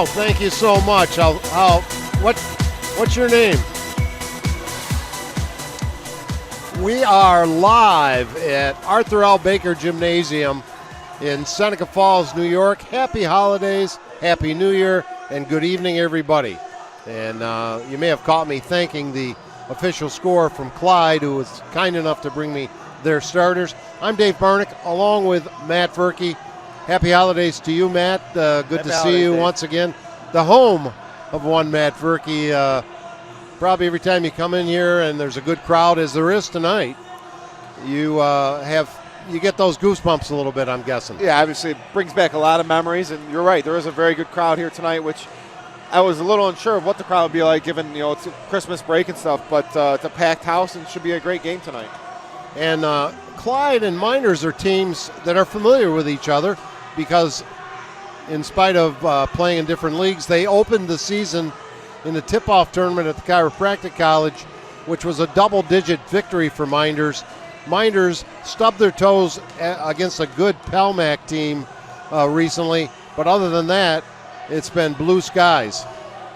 Oh, thank you so much. What's your name? We are live at Arthur L. Baker Gymnasium in Seneca Falls, New York. Happy holidays, Happy New Year, and good evening, everybody. And you may have caught me thanking the official scorer from Clyde, who was kind enough to bring me their starters. I'm Dave Barnick, along with Matt Verkey. Happy holidays to you, Matt. Good to see you once again. The home of one Matt Verkey. Probably every time you come in here and there's a good crowd, as there is tonight, you get those goosebumps a little bit, I'm guessing. Yeah, obviously it brings back a lot of memories, and you're right, there is a very good crowd here tonight, which I was a little unsure of what the crowd would be like given, it's a Christmas break and stuff, but it's a packed house and it should be a great game tonight. And Clyde and Mynderse are teams that are familiar with each other because in spite of playing in different leagues, they opened the season in the tip-off tournament at the Chiropractic College, which was a double-digit victory for Mynderse. Mynderse stubbed their toes against a good Palmac team recently, but other than that, it's been blue skies.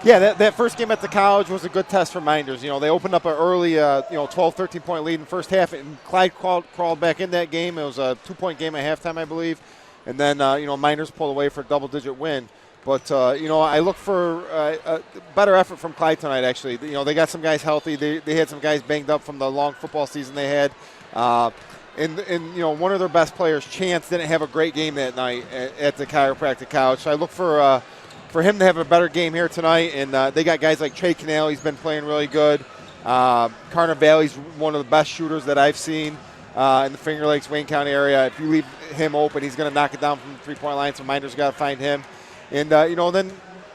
Yeah, that first game at the college was a good test for Mynderse. They opened up an early, 12, 13-point lead in the first half, and Clyde crawled back in that game. It was a 2-point game at halftime, I believe. And then, Mynderse pulled away for a double-digit win. But, I look for a better effort from Clyde tonight, actually. They got some guys healthy. They had some guys banged up from the long football season they had. And one of their best players, Chance, didn't have a great game that night at the Chiropractic College. So I look for him to have a better game here tonight. And they got guys like Trey Cannell. He's been playing really good. Carner Valley's one of the best shooters that I've seen in the Finger Lakes, Wayne County area. If you leave him open, he's going to knock it down from the three-point line, so Mynderse got to find him. And, then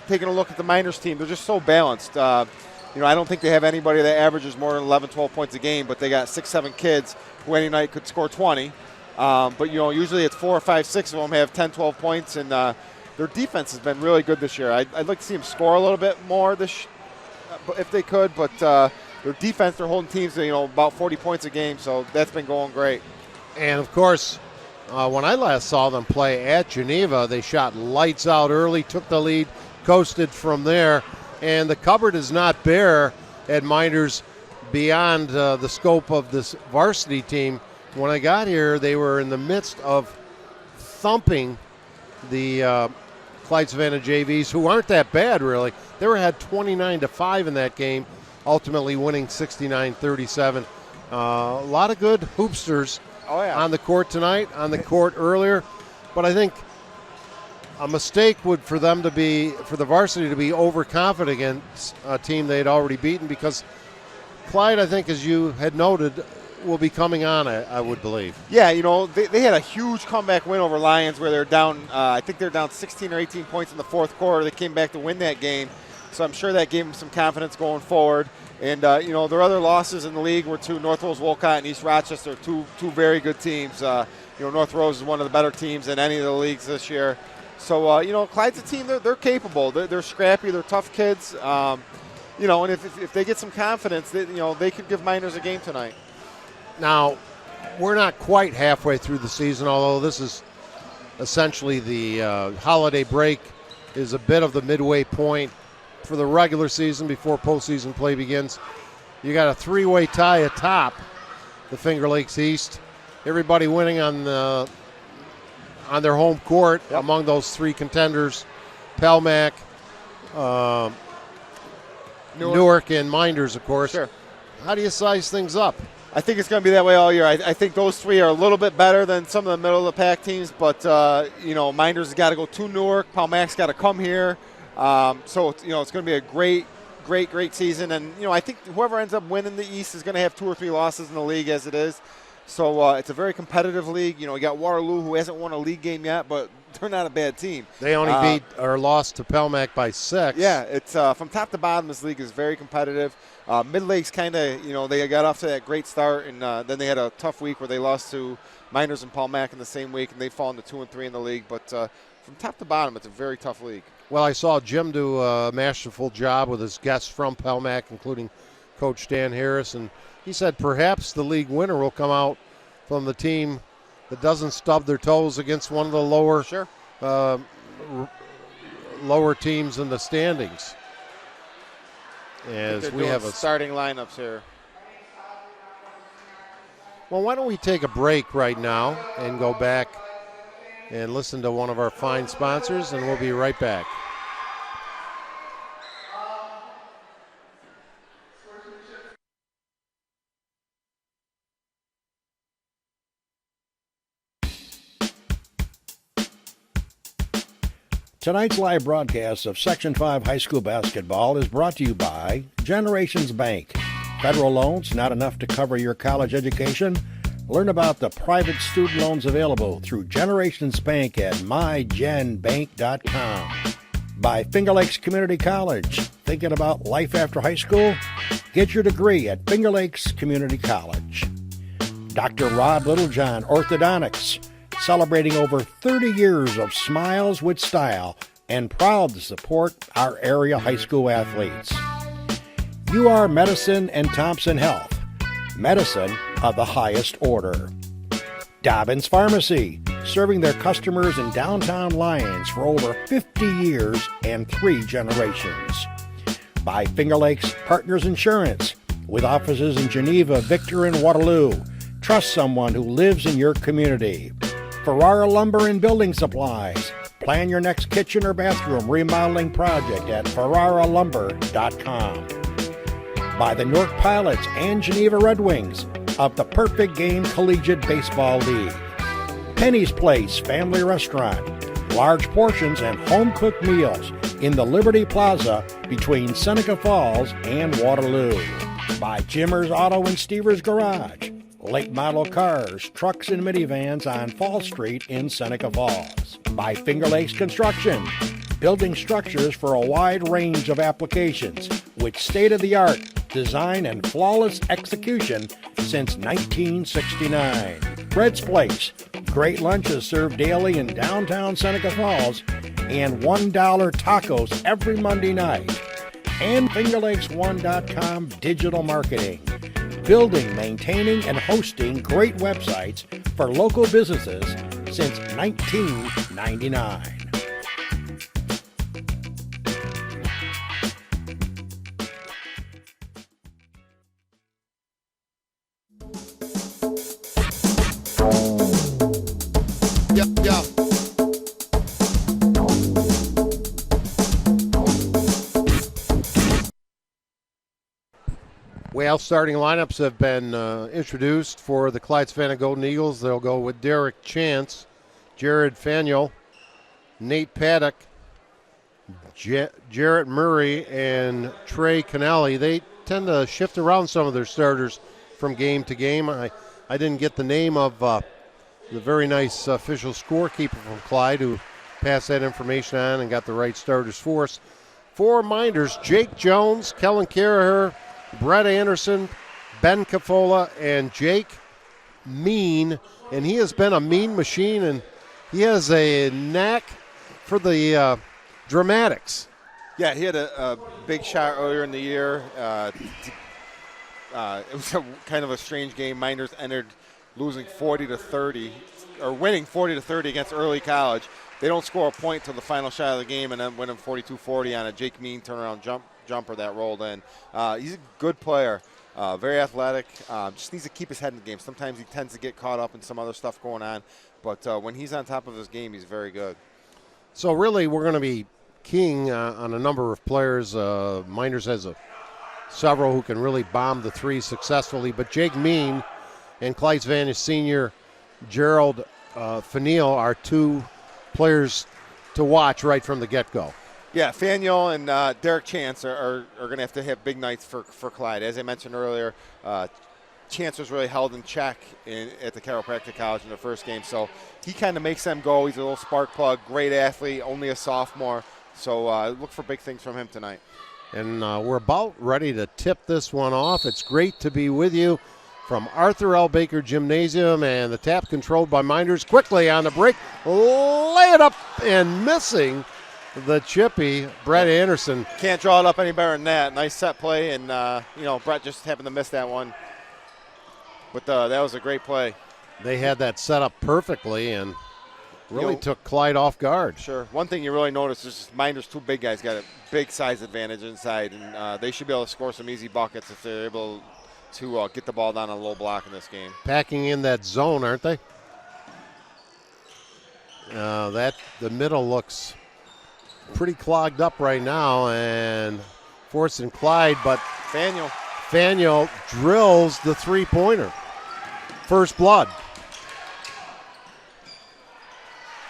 taking a look at the Mynderse team, they're just so balanced. I don't think they have anybody that averages more than 11, 12 points a game, but they got 6, 7 kids who any night could score 20. But, usually it's 4 or 5, 6 of them have 10, 12 points, and their defense has been really good this year. I'd like to see them score a little bit more if they could, but their defense, they're holding teams to, about 40 points a game, so that's been going great. And, of course, when I last saw them play at Geneva, they shot lights out early, took the lead, coasted from there, and the cupboard is not bare at Mynderse beyond the scope of this varsity team. When I got here, they were in the midst of thumping the Clyde-Savannah JVs, who aren't that bad, really. They were had 29-5 in that game, ultimately winning 69-37. A lot of good hoopsters on the court tonight, on the court earlier. But I think a mistake would for the varsity to be overconfident against a team they'd already beaten, because Clyde, I think, as you had noted, will be coming on, I would believe. Yeah, they had a huge comeback win over Lions where they're down, I think they're down 16 or 18 points in the fourth quarter. They came back to win that game. So I'm sure that gave them some confidence going forward. And, their other losses in the league were to North Rose Wolcott and East Rochester, two very good teams. North Rose is one of the better teams in any of the leagues this year. So, Clyde's a team, they're capable. They're scrappy. They're tough kids. And if they get some confidence, they could give Mynderse a game tonight. Now, we're not quite halfway through the season, although this is essentially the holiday break is a bit of the midway point for the regular season before postseason play begins. You got a three-way tie atop the Finger Lakes East. Everybody winning on their home court. Among those three contenders, Palmac, Newark, and Mynderse, of course. Sure. How do you size things up? I think it's going to be that way all year. I think those three are a little bit better than some of the middle-of-the-pack teams, but, Mynderse has got to go to Newark. Palmac's got to come here. So, it's going to be a great season. And, I think whoever ends up winning the East is going to have 2 or 3 losses in the league as it is. So, it's a very competitive league. You got Waterloo, who hasn't won a league game yet, but they're not a bad team. They only beat or lost to Palmac by 6. Yeah, it's from top to bottom, this league is very competitive. Mid-Lakes kind of, they got off to that great start, and then they had a tough week where they lost to Mynderse and Palmac in the same week, and they've fallen to 2 and 3 in the league. But from top to bottom, it's a very tough league. Well, I saw Jim do a masterful job with his guests from Palmac, including Coach Dan Harris, and he said perhaps the league winner will come out from the team that doesn't stub their toes against one of the lower lower teams in the standings. As we have a starting lineups here. Well, why don't we take a break right now and go back and listen to one of our fine sponsors, and we'll be right back. Tonight's live broadcast of Section 5 High School Basketball is brought to you by Generations Bank. Federal loans not enough to cover your college education? Learn about the private student loans available through Generations Bank at mygenbank.com. By Finger Lakes Community College. Thinking about life after high school? Get your degree at Finger Lakes Community College. Dr. Rob Littlejohn Orthodontics. Celebrating over 30 years of smiles with style and proud to support our area high school athletes. UR Medicine and Thompson Health, medicine of the highest order. DOBBINS Pharmacy, serving their customers in downtown Lyons for over 50 years and 3 generations. By Finger Lakes Partners Insurance, with offices in Geneva, Victor, and Waterloo. Trust someone who lives in your community. Ferrara Lumber and Building Supplies. Plan your next kitchen or bathroom remodeling project at ferraralumber.com. By the Newark Pilots and Geneva Red Wings of the Perfect Game Collegiate Baseball League. Penny's Place Family Restaurant. Large portions and home-cooked meals in the Liberty Plaza between Seneca Falls and Waterloo. By JIMMER'S Auto and Stevers Garage. Late model cars, trucks, and minivans on Fall Street in Seneca Falls. By Finger Lakes Construction, building structures for a wide range of applications with state-of-the-art design and flawless execution since 1969. Fred's Place, great lunches served daily in downtown Seneca Falls, and $1 tacos every Monday night. And FingerLakes1.com digital marketing. Building, maintaining, and hosting great websites for local businesses since 1999. Yeah. Well, starting lineups have been introduced for the Clyde-Savannah Golden Eagles. They'll go with Derek Chance, Jared Faniel, Nate Paddock, Jarrett Murray, and Trey Canali. They tend to shift around some of their starters from game to game. I didn't get the name of the very nice official scorekeeper from Clyde who passed that information on and got the right starters for us. For Mynderse, Jake Jones, Kellen Caraher, Brett Anderson, Ben Cafola, and Jake Mean. And he has been a mean machine, and he has a knack for the dramatics. Yeah, he had a big shot earlier in the year. It was kind of a strange game. Mynderse entered losing 40-30, or winning 40-30 against Early College. They don't score a point till the final shot of the game, and then winning 42-40 on a Jake Mean turnaround jumper that rolled in. He's a good player, very athletic. Just needs to keep his head in the game. Sometimes he tends to get caught up in some other stuff going on, but when he's on top of his game, he's very good. So really, we're going to be keying on a number of players. Mynderse has several who can really bomb the three successfully, but Jake Mean and Clyde-Savannah senior Gerald Faniel are two players to watch right from the get-go. Yeah, Faniel and Derek Chance are going to have big nights for Clyde. As I mentioned earlier, Chance was really held in check at the chiropractic college in the first game, so he kind of makes them go. He's a little spark plug, great athlete, only a sophomore, so look for big things from him tonight. And we're about ready to tip this one off. It's great to be with you from Arthur L. Baker Gymnasium, and the tap controlled by Mynderse. Quickly on the break, lay it up and missing the chippy, Brett Anderson. Can't draw it up any better than that. Nice set play, and Brett just happened to miss that one. But that was a great play. They had that set up perfectly, and Really took Clyde off guard. Sure. One thing you really notice is Mynderse two big guys got a big size advantage inside, and they should be able to score some easy buckets if they're able to get the ball down on a low block in this game. Packing in that zone, aren't they? The middle looks pretty clogged up right now, and forcing Clyde, but Faniel drills the three-pointer. First blood.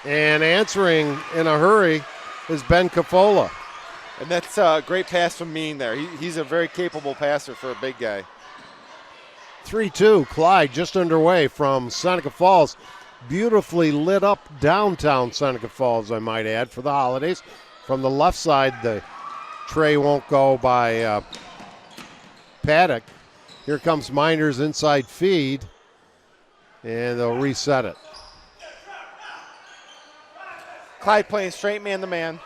And answering in a hurry is Ben Cafola. And that's a great pass from Mean there. He's a very capable passer for a big guy. 3-2, Clyde just underway from Seneca Falls. Beautifully lit up downtown Seneca Falls, I might add, for the holidays. From the left side, the tray won't go by Paddock. Here comes Mynderse inside feed, and they'll reset it. Clyde playing straight man-to-man.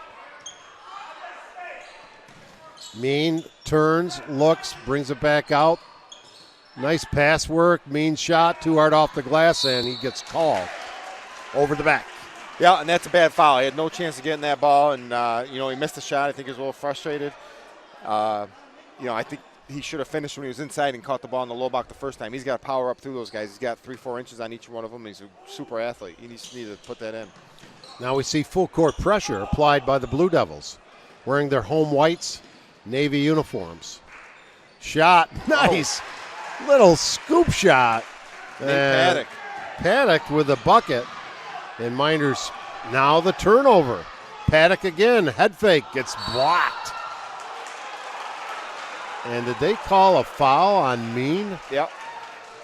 Mean turns, looks, brings it back out. Nice pass work. Mean shot, too hard off the glass, and he gets called over the back. Yeah, and that's a bad foul. He had no chance of getting that ball, and, he missed the shot. I think he was a little frustrated. I think he should have finished when he was inside and caught the ball in the low block the first time. He's got to power up through those guys. He's got 3-4 inches on each one of them. He's a super athlete. He needs to put that in. Now we see full court pressure applied by the Blue Devils, wearing their home whites, navy uniforms. Shot, nice. Little scoop shot. Paddock. Paddock with a bucket. And Mynderse now the turnover. Paddock again, head fake, gets blocked. And did they call a foul on Mean? Yep.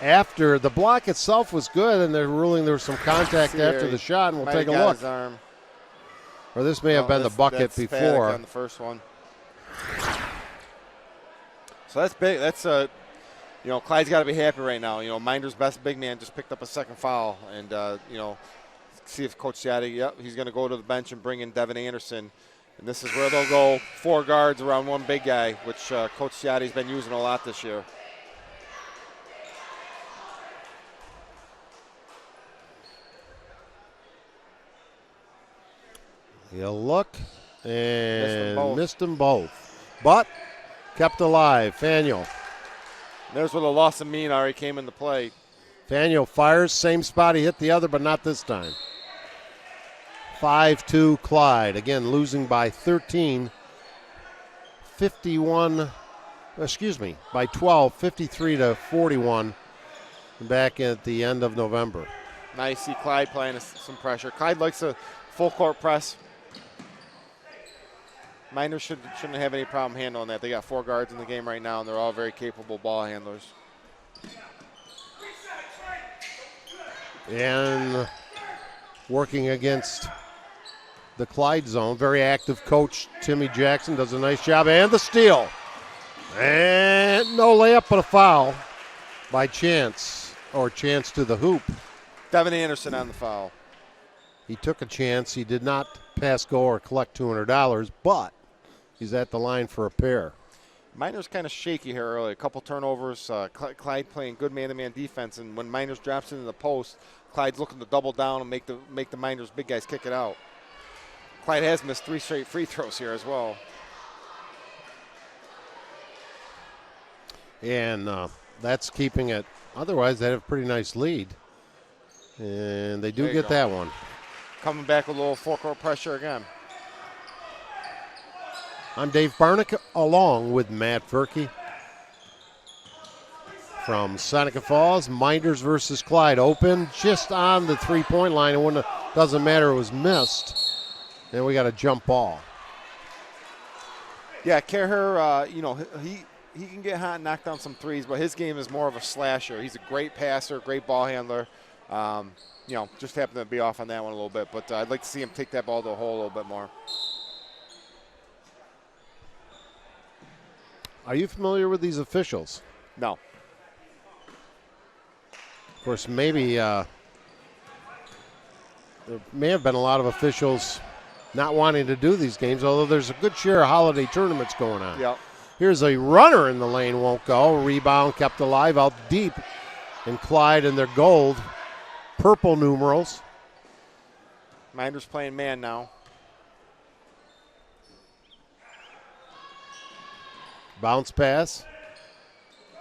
After the block itself was good, and they're ruling there was some contact after the shot, and we'll take a look. His arm. Or this may have been the bucket before. Paddock on the first one. So that's big. That's Clyde's got to be happy right now. Mynderse best big man just picked up a second foul, and see if Coach Ciatti, he's going to go to the bench and bring in Devin Anderson. And this is where they'll go 4 guards around one big guy, which Coach Ciatti's been using a lot this year. He'll look and missed them both. But kept alive. Faniel. There's where the loss of Mean already came into play. Faniel fires, same spot he hit the other, but not this time. 5-2 Clyde. Again, losing by 13. By 12, 53 to 41 back at the end of November. Nice. See Clyde playing some pressure. Clyde likes a full court press. Mynderse shouldn't have any problem handling that. They got 4 guards in the game right now, and they're all very capable ball handlers. And working against the Clyde zone, very active coach Timmy Jackson does a nice job. And the steal. And no layup, but a foul by Chance, or Chance to the hoop. Devin Anderson on the foul. He took a chance. He did not pass go or collect $200, but he's at the line for a pair. Mynderse kind of shaky here early. A couple turnovers. Clyde playing good man-to-man defense, and when Mynderse drops into the post, Clyde's looking to double down and make the Mynderse big guys kick it out. Clyde has missed 3 straight free throws here as well. And that's keeping it. Otherwise, they have a pretty nice lead. And they do get that one. Coming back with a little four-court pressure again. I'm Dave Barnick, along with Matt Verkey. From Seneca Falls, Mynderse versus Clyde. Open just on the three-point line. And when it doesn't matter, it was missed. Then we got a jump ball. Yeah, Kerher, he can get hot and knock down some threes, but his game is more of a slasher. He's a great passer, great ball handler. Just happened to be off on that one a little bit, but I'd like to see him take that ball to the hole a little bit more. Are you familiar with these officials? No. Of course, maybe there may have been a lot of officials not wanting to do these games, although there's a good share of holiday tournaments going on. Yep. Here's a runner in the lane, won't go. Rebound kept alive out deep. And Clyde in their gold, purple numerals. Mynderse playing man now. Bounce pass.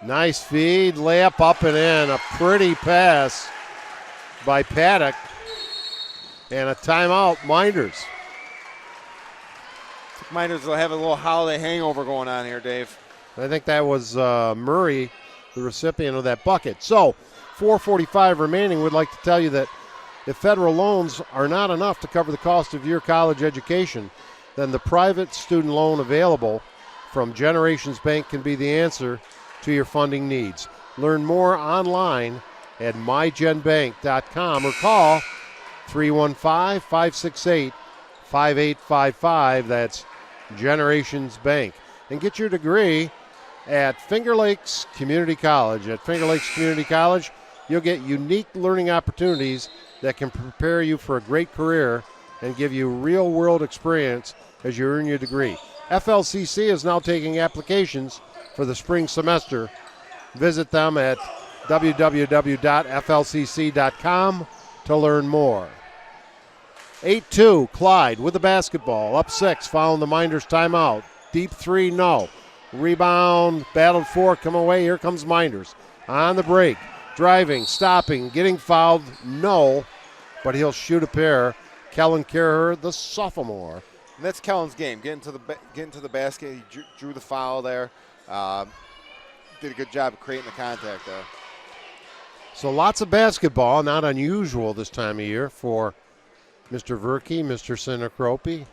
Nice feed, layup up and in. A pretty pass by Paddock. And a timeout, Mynderse. Mynderse will have a little holiday hangover going on here, Dave. I think that was Murray, the recipient of that bucket. So, 4:45 remaining. We'd like to tell you that if federal loans are not enough to cover the cost of your college education, then the private student loan available from Generations Bank can be the answer to your funding needs. Learn more online at mygenbank.com or call 315-568-5855. That's Generations Bank. And get your degree at Finger Lakes Community College. At Finger Lakes Community College, you'll get unique learning opportunities that can prepare you for a great career and give you real-world experience as you earn your degree. FLCC is now taking applications for the spring semester. Visit them at www.flcc.com to learn more. 8-2, Clyde with the basketball. Up 6, following the Mynderse timeout. Deep three, no. Rebound, battled for, come away. Here comes Mynderse. On the break, driving, stopping, getting fouled, no. But he'll shoot a pair. Kellen Kerher, the sophomore. And that's Kellen's game. Getting to the basket. He drew the foul there. Did a good job of creating the contact there. So lots of basketball, not unusual this time of year for Mr. Verkey, Mr. Sinacropi.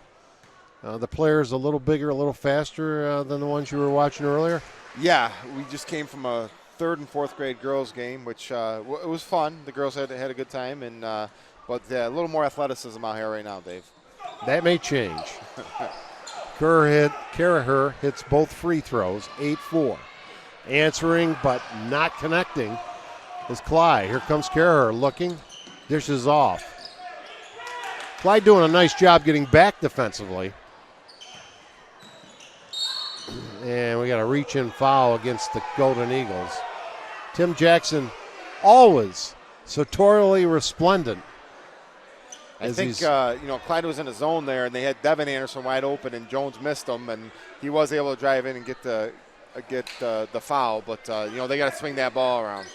The players a little bigger, a little faster than the ones you were watching earlier. Yeah, we just came from a 3rd and 4th grade girls game, which it was fun. The girls had a good time, and but a little more athleticism out here right now, Dave. That may change. Kerher hits both free throws, 8-4. Answering but not connecting is Clyde. Here comes Kerher looking, dishes off. Clyde doing a nice job getting back defensively. And we got a reach-in foul against the Golden Eagles. Tim Jackson always sartorially resplendent. I think Clyde was in a zone there, and they had Devin Anderson wide open, and Jones missed him, and he was able to drive in and get the foul. But they got to swing that ball around.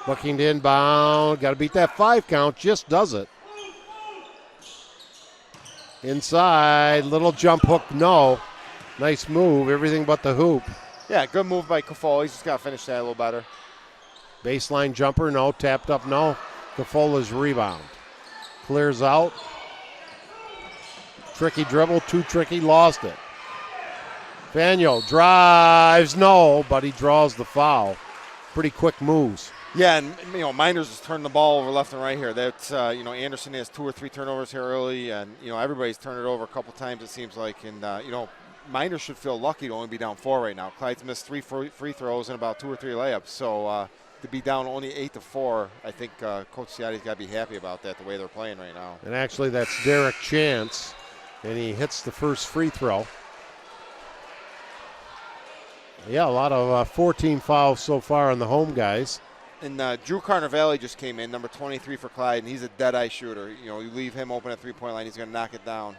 Looking to inbound, got to beat that 5 count. Just does it. Inside, little jump hook, no. Nice move, everything but the hoop. Yeah, good move by Caffola. He's just got to finish that a little better. Baseline jumper, no. Tapped up, no. Caffola's rebound. Clears out. Tricky dribble, too tricky, lost it. Faneuil drives, no, but he draws the foul. Pretty quick moves. Yeah, and Mynderse has turned the ball over left and right here. That's Anderson has 2 or 3 turnovers here early, and everybody's turned it over a couple times it seems like. And Mynderse should feel lucky to only be down 4 right now. Clyde's missed 3 free throws and about 2 or 3 layups. So to be down only 8-4, I think Coach Ciotti's got to be happy about that, the way they're playing right now. And actually, that's Derek Chance, and he hits the first free throw. Yeah, a lot of 14 fouls so far on the home guys. And Drew Carnevale just came in, number 23 for Clyde, and he's a dead-eye shooter. You leave him open at three-point line, he's going to knock it down.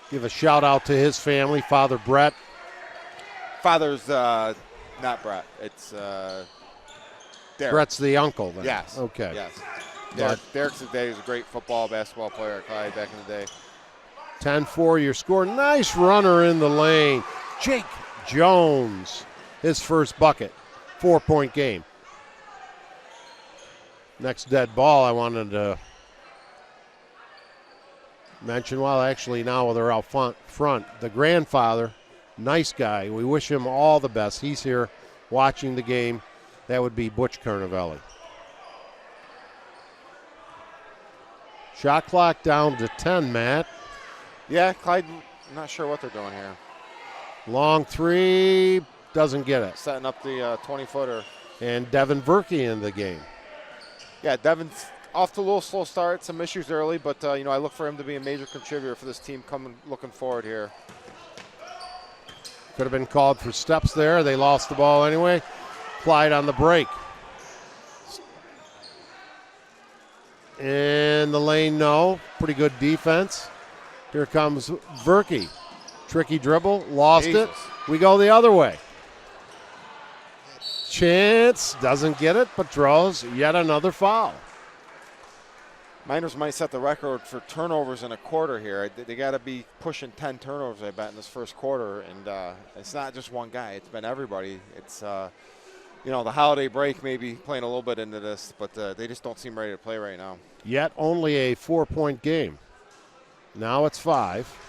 Give a shout-out to his family, Father Brett. Father's not Brett. It's Derek. Brett's the uncle, then. Yes. Okay. Yes. Derek's a great football, basketball player at Clyde back in the day. 10-4 your score. Nice runner in the lane. Jake Jones, his first bucket. 4-point game. Next dead ball I wanted to mention, now they're out front, the grandfather, nice guy. We wish him all the best. He's here watching the game. That would be Butch Carnevale. Shot clock down to 10, Matt. Yeah, Clyde, I'm not sure what they're doing here. Long three, doesn't get it. Setting up the 20-footer. And Devin Verkey in the game. Yeah, Devin's off to a little slow start, some issues early, but I look for him to be a major contributor for this team looking forward here. Could have been called for steps there. They lost the ball anyway. Clyde on the break. In the lane, no. Pretty good defense. Here comes Verkey. Tricky dribble, lost it. We go the other way. Chance, doesn't get it, but draws yet another foul. Mynderse might set the record for turnovers in a quarter here. They got to be pushing 10 turnovers, I bet, in this first quarter. And it's not just one guy. It's been everybody. It's, you know, the holiday break may be playing a little bit into this, but they just don't seem ready to play right now. Yet only a 4-point game. Now it's 5.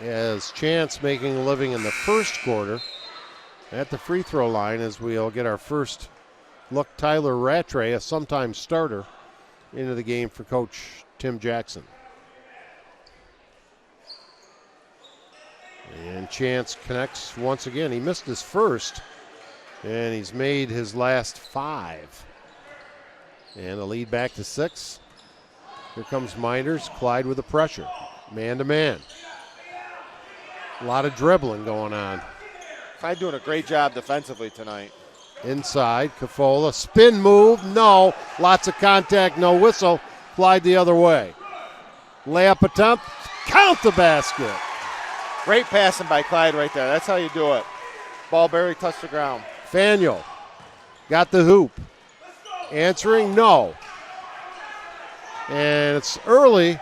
As Chance making a living in the first quarter at the free throw line as we'll get our first look. Tyler Rattray, a sometime starter, into the game for Coach Tim Jackson. And Chance connects once again. He missed his first, and he's made his last 5. And a lead back to 6. Here comes Mynderse. Clyde with the pressure. Man-to-man. A lot of dribbling going on. Clyde doing a great job defensively tonight. Inside, Cafola. Spin move, no. Lots of contact, no whistle. Clyde the other way. Layup attempt. Count the basket. Great passing by Clyde right there. That's how you do it. Ball barely touched the ground. Faniel got the hoop. Answering, no. And it's early,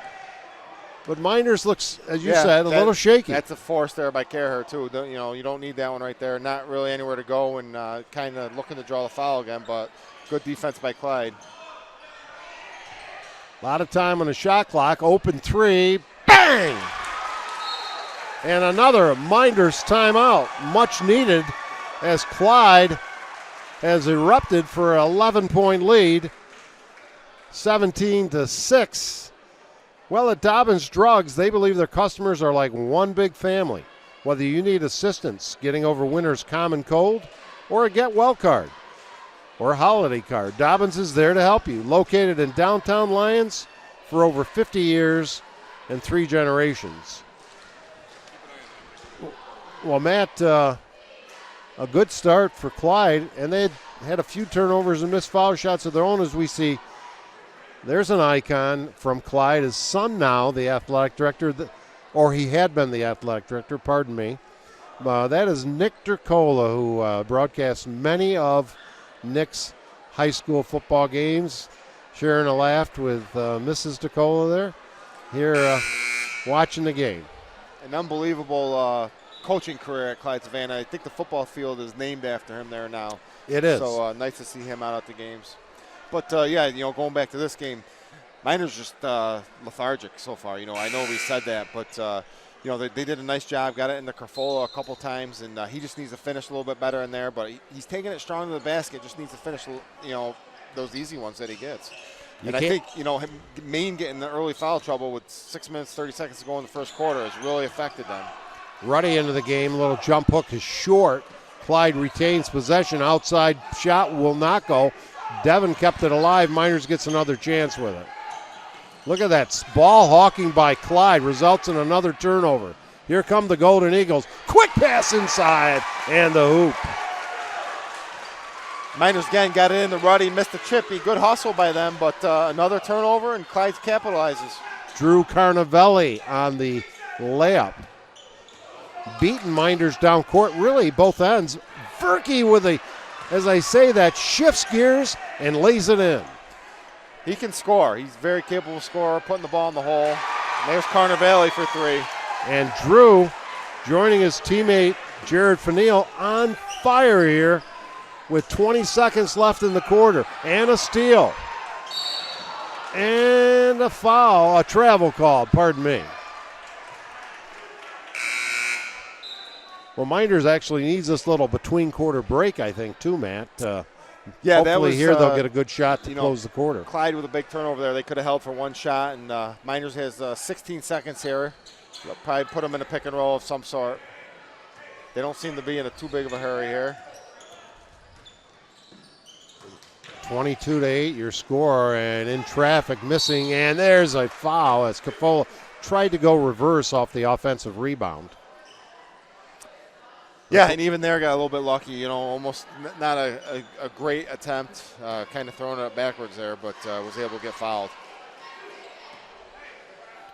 but Mynderse looks, as you said, a little shaky. That's a force there by Caraher, too. You know, you don't need that one right there. Not really anywhere to go, and kind of looking to draw the foul again, but good defense by Clyde. A lot of time on the shot clock. Open 3. Bang! And another Mynderse timeout. Much needed as Clyde has erupted for an 11-point lead. 17-6. Well, at Dobbins Drugs, they believe their customers are like one big family. Whether you need assistance getting over winter's common cold or a get well card or a holiday card, Dobbins is there to help you. Located in downtown Lyons for over 50 years and 3 generations. Well, Matt, a good start for Clyde, and they had a few turnovers and missed foul shots of their own, as we see. There's an icon from Clyde, his son now, the athletic director, or he had been the athletic director, pardon me. That is Nick Dercola, who broadcasts many of Nick's high school football games. Sharing a laugh with Mrs. Dercola there, here watching the game. An unbelievable coaching career at Clyde-Savannah. I think the football field is named after him there now. It is. So nice to see him out at the games. But, yeah, you know, going back to this game, Mynderse just lethargic so far. You know, I know we said that, but, you know, they did a nice job, got it in the Carfola a couple times, and he just needs to finish a little bit better in there. But he's taking it strong to the basket, just needs to finish, you know, those easy ones that he gets. And I think, you know, Maine getting the early foul trouble with 6 minutes, 30 seconds to go in the first quarter has really affected them. Ruddy into the game, a little jump hook is short. Clyde retains possession, outside shot will not go. Devin kept it alive. Mynderse gets another chance with it. Look at that ball hawking by Clyde, results in another turnover. Here come the Golden Eagles. Quick pass inside, and the hoop. Mynderse again got it in the Ruddy, missed the chippy. Good hustle by them, but another turnover, and Clyde capitalizes. Drew Carnavelli on the layup. Beating Mynderse down court, really both ends. Verkey with a, as I say, that shifts gears and lays it in. He can score. He's a very capable scorer, putting the ball in the hole. And there's Carnavelli for 3. And Drew joining his teammate Jared Faniel on fire here with 20 seconds left in the quarter. And a steal. And a foul, a travel call, pardon me. Well, Mynderse actually needs this little between-quarter break, I think, too, Matt. Yeah, hopefully that was, here they'll get a good shot to close the quarter. Clyde with a big turnover there. They could have held for one shot, and Mynderse has 16 seconds here. They'll probably put them in a pick and roll of some sort. They don't seem to be in too big of a hurry here. 22-8, your score, and in traffic, missing, and there's a foul as Cafola tried to go reverse off the offensive rebound. Yeah, and even there got a little bit lucky, almost not a great attempt, kind of throwing it backwards there, but was able to get fouled.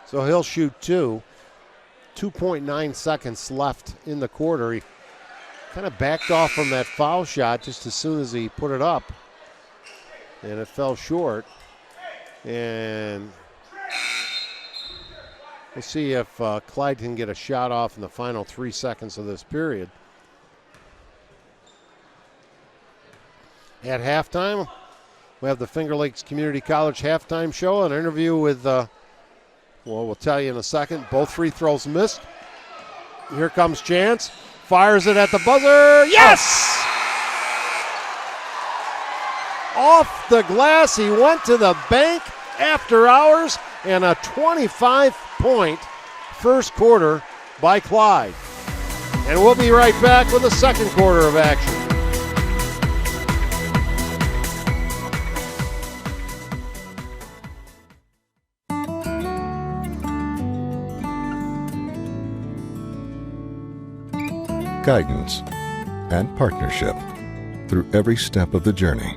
So he'll shoot 2.9 seconds left in the quarter. He kind of backed off from that foul shot just as soon as he put it up, and it fell short. And we'll see if Clyde can get a shot off in the final 3 seconds of this period. At halftime, we have the Finger Lakes Community College halftime show, an interview with, we'll tell you in a second. Both free throws missed. Here comes Chance. Fires it at the buzzer. Yes! Off the glass. He went to the bank after hours, and a 25-point first quarter by Clyde. And we'll be right back with the second quarter of action. Guidance and partnership through every step of the journey.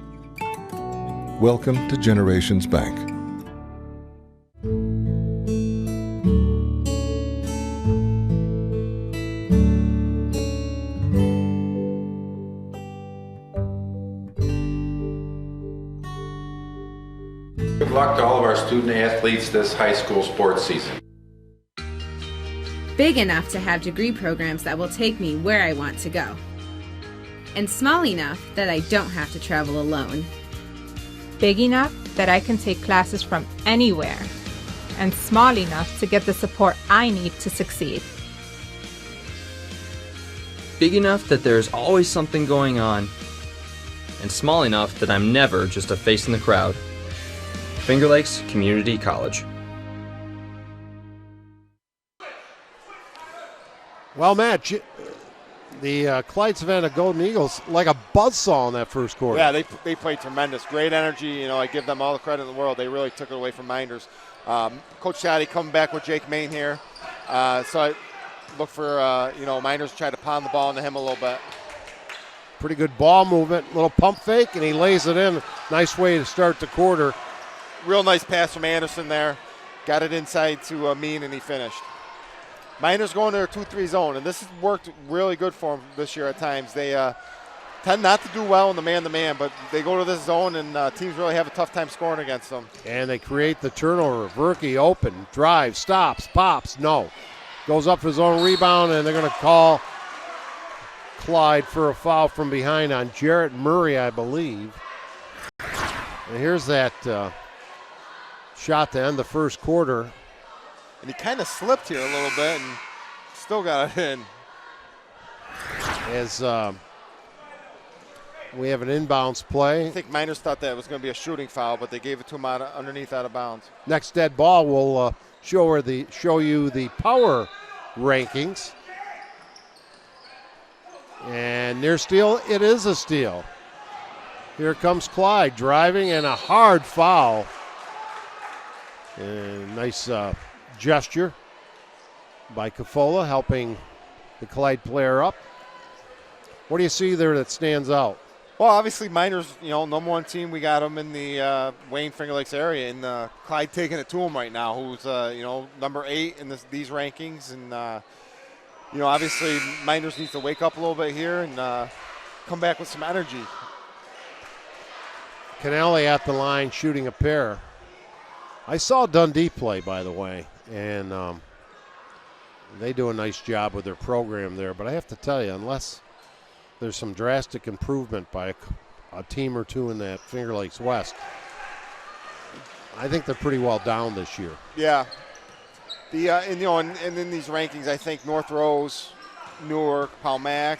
Welcome to Generations Bank. Good luck to all of our student athletes this high school sports season. Big enough to have degree programs that will take me where I want to go. And small enough that I don't have to travel alone. Big enough that I can take classes from anywhere. And small enough to get the support I need to succeed. Big enough that there's always something going on. And small enough that I'm never just a face in the crowd. Finger Lakes Community College. Well, Matt, the Clyde-Savannah Golden Eagles like a buzzsaw in that first quarter. Yeah, they played tremendous. Great energy. I give them all the credit in the world. They really took it away from Mynderse. Coach Shaddy coming back with Jake Main here. So I look for, Mynderse to try to pound the ball into him a little bit. Pretty good ball movement, little pump fake, and he lays it in. Nice way to start the quarter. Real nice pass from Anderson there. Got it inside to Mean, and he finished. Mynderse going to their 2-3 zone, and this has worked really good for them this year at times. They tend not to do well in the man-to-man, but they go to this zone, and teams really have a tough time scoring against them. And they create the turnover. Verkey open, drives, stops, pops, no. Goes up for his own rebound, and they're going to call Clyde for a foul from behind on Jarrett Murray, I believe. And here's that shot to end the first quarter. And he kind of slipped here a little bit and still got it in. As we have an inbounds play. I think Mynderse thought that was going to be a shooting foul, but they gave it to him underneath out of bounds. Next dead ball will show you the power rankings. And near steal, it is a steal. Here comes Clyde driving, and a hard foul. And nice gesture by Cafola, helping the Clyde player up. What do you see there that stands out? Well, obviously Mynderse, number one team. We got them in the Wayne Finger Lakes area, and Clyde taking it to him right now, who's number 8 in these rankings. And obviously Mynderse needs to wake up a little bit here and come back with some energy. Canale at the line shooting a pair. I saw Dundee play, by the way, and they do a nice job with their program there. But I have to tell you, unless there's some drastic improvement by a team or two in that Finger Lakes West, I think they're pretty well down this year. Yeah. And in these rankings, I think North Rose, Newark, Palmac,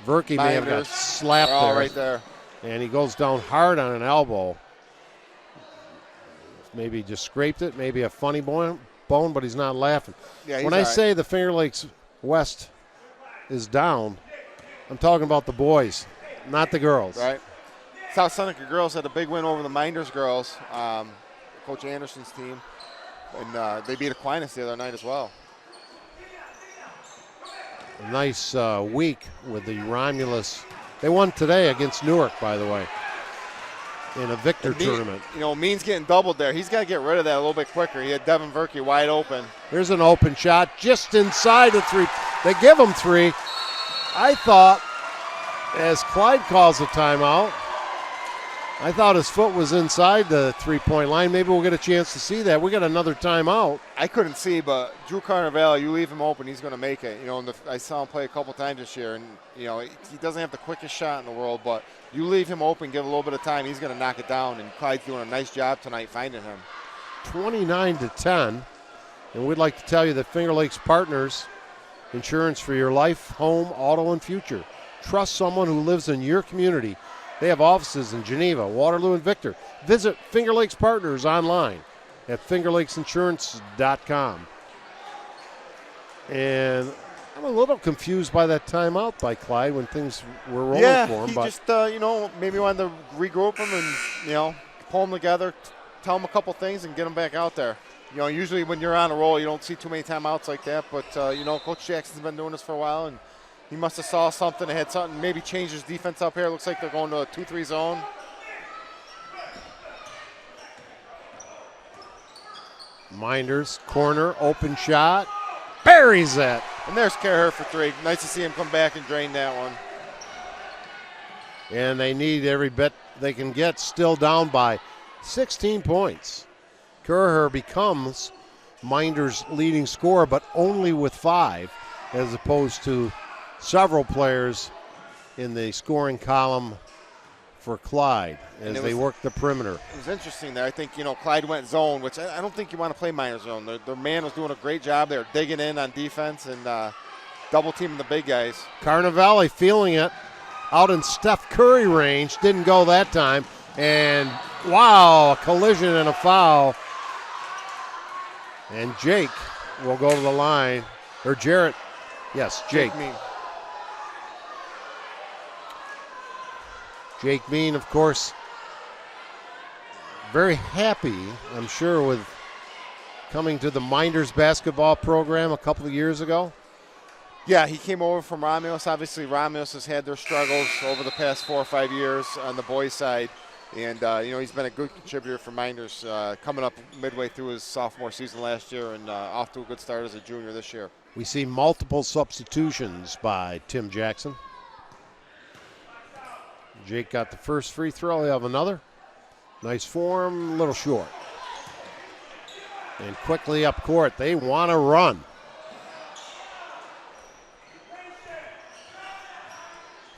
Verkey may have got slapped all there. Right there. And he goes down hard on an elbow. Maybe just scraped it, maybe a funny bone, but he's not laughing. Yeah, when I say the Finger Lakes West is down, I'm talking about the boys, not the girls. Right. South Seneca girls had a big win over the Mynderse girls, Coach Anderson's team, and they beat Aquinas the other night as well. a nice week with the Romulus. They won today against Newark, by the way, in a Victor tournament. You know, Means getting doubled there. He's got to get rid of that a little bit quicker. He had Devin Verkey wide open. Here's an open shot just inside the three. They give him three. I thought, as Clyde calls a timeout, I thought his foot was inside the three-point line. Maybe we'll get a chance to see that. We got another timeout. I couldn't see, but Drew Carnevale, you leave him open, he's going to make it. You know, I saw him play a couple times this year, and you know he doesn't have the quickest shot in the world, but you leave him open, give a little bit of time, he's going to knock it down. And Clyde's doing a nice job tonight finding him. 29-10, and we'd like to tell you that Finger Lakes Partners, insurance for your life, home, auto, and future. Trust someone who lives in your community. They have offices in Geneva, Waterloo, and Victor. Visit Finger Lakes Partners online at fingerlakesinsurance.com. And I'm a little confused by that timeout by Clyde when things were rolling for him. He just, you know, maybe wanted to regroup him and, you know, pull them together, tell them a couple things, and get them back out there. You know, usually when you're on a roll, you don't see too many timeouts like that. But, you know, Coach Jackson's been doing this for a while, and he must have saw something, had something, maybe changed his defense up here. Looks like they're going to a 2-3 zone. Mynderse, corner, open shot, buries it. And there's Caraher for three. Nice to see him come back and drain that one. And they need every bit they can get, still down by 16 points. Caraher becomes Mynderse' leading scorer, but only with 5, as opposed to several players in the scoring column for Clyde as they work the perimeter. It was interesting there. I think, you know, Clyde went zone, which I don't think you want to play Mynderse zone. Their man was doing a great job. They were digging in on defense and double teaming the big guys. Carnevale feeling it out in Steph Curry range. Didn't go that time. And, wow, a collision and a foul. And Jake will go to the line. Or Jarrett. Yes, Jake. Jake Mean, of course, very happy, I'm sure, with coming to the Mynderse basketball program a couple of years ago. Yeah, he came over from Romulus. Obviously, Romulus has had their struggles over the past 4 or 5 years on the boys' side. And, you know, he's been a good contributor for Mynderse, coming up midway through his sophomore season last year and off to a good start as a junior this year. We see multiple substitutions by Tim Jackson. Jake got the first free throw. They have another. Nice form, a little short. And quickly up court. They want to run.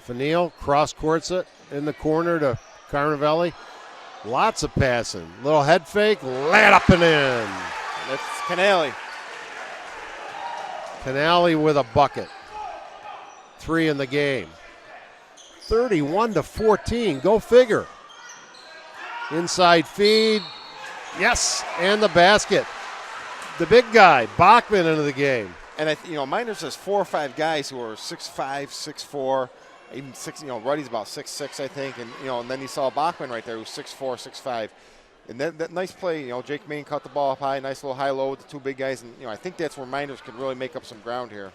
Fanil cross-courts it in the corner to Carnevale. Lots of passing. Little head fake, lay it up and in. That's Canale. Canale with a bucket. 3 in the game. 31-14. Go figure. Inside feed. Yes, and the basket. The big guy, Bachman, into the game. And, you know, Mynderse has 4 or 5 guys who are 6'5", 6'4", even 6. You know, Ruddy's about 6'6", I think, and you know, and then you saw Bachman right there, who's 6'4", 6'5". And that nice play, you know, Jake Main cut the ball up high, nice little high low with the 2 big guys, and you know, I think that's where Mynderse can really make up some ground here.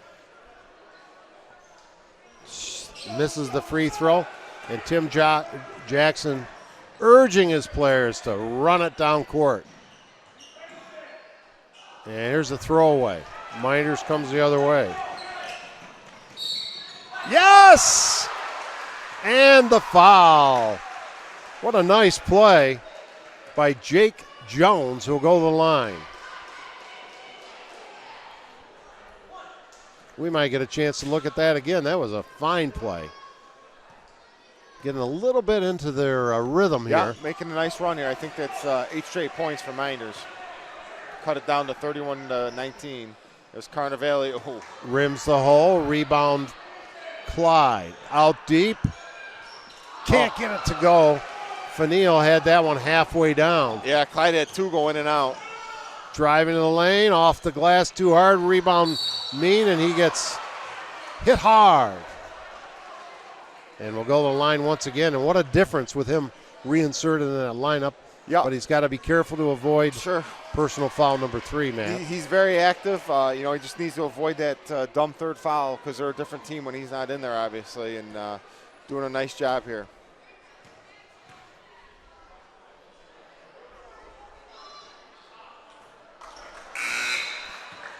Misses the free throw, and Tim Jackson urging his players to run it down court. And here's the throwaway. Mynderse comes the other way. Yes! And the foul. What a nice play by Jake Jones, who'll go to the line. We might get a chance to look at that again. That was a fine play. Getting a little bit into their rhythm here. Yeah, making a nice run here. I think that's 8 straight points for Mynderse. Cut it down to 31-19. There's Carnevale. Oh. Rims the hole. Rebound Clyde. Out deep. Can't get it to go. Fanil had that one halfway down. Yeah, Clyde had 2 go in and out. Driving to the lane. Off the glass too hard. Rebound Mean, and he gets hit hard. And we'll go to the line once again. And what a difference with him reinserted in that lineup. Yeah. But he's got to be careful to avoid Sure. personal foul number 3, Matt. He's very active. He just needs to avoid that dumb third foul because they're a different team when he's not in there, obviously, and doing a nice job here.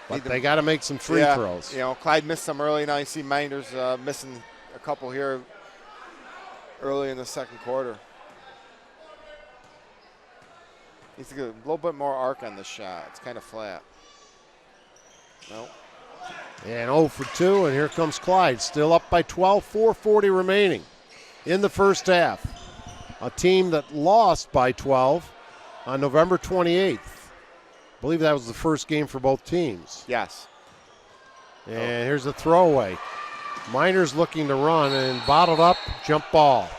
But they got to make some free throws. Clyde missed some early. Now you see Mynderse missing a couple here early in the second quarter. Needs to get a little bit more arc on this shot. It's kind of flat. No. And 0 for 2, and here comes Clyde. Still up by 12, 4:40 remaining in the first half. A team that lost by 12 on November 28th. I believe that was the first game for both teams. Yes. And here's a throwaway. Mynderse looking to run and bottled up, jump ball.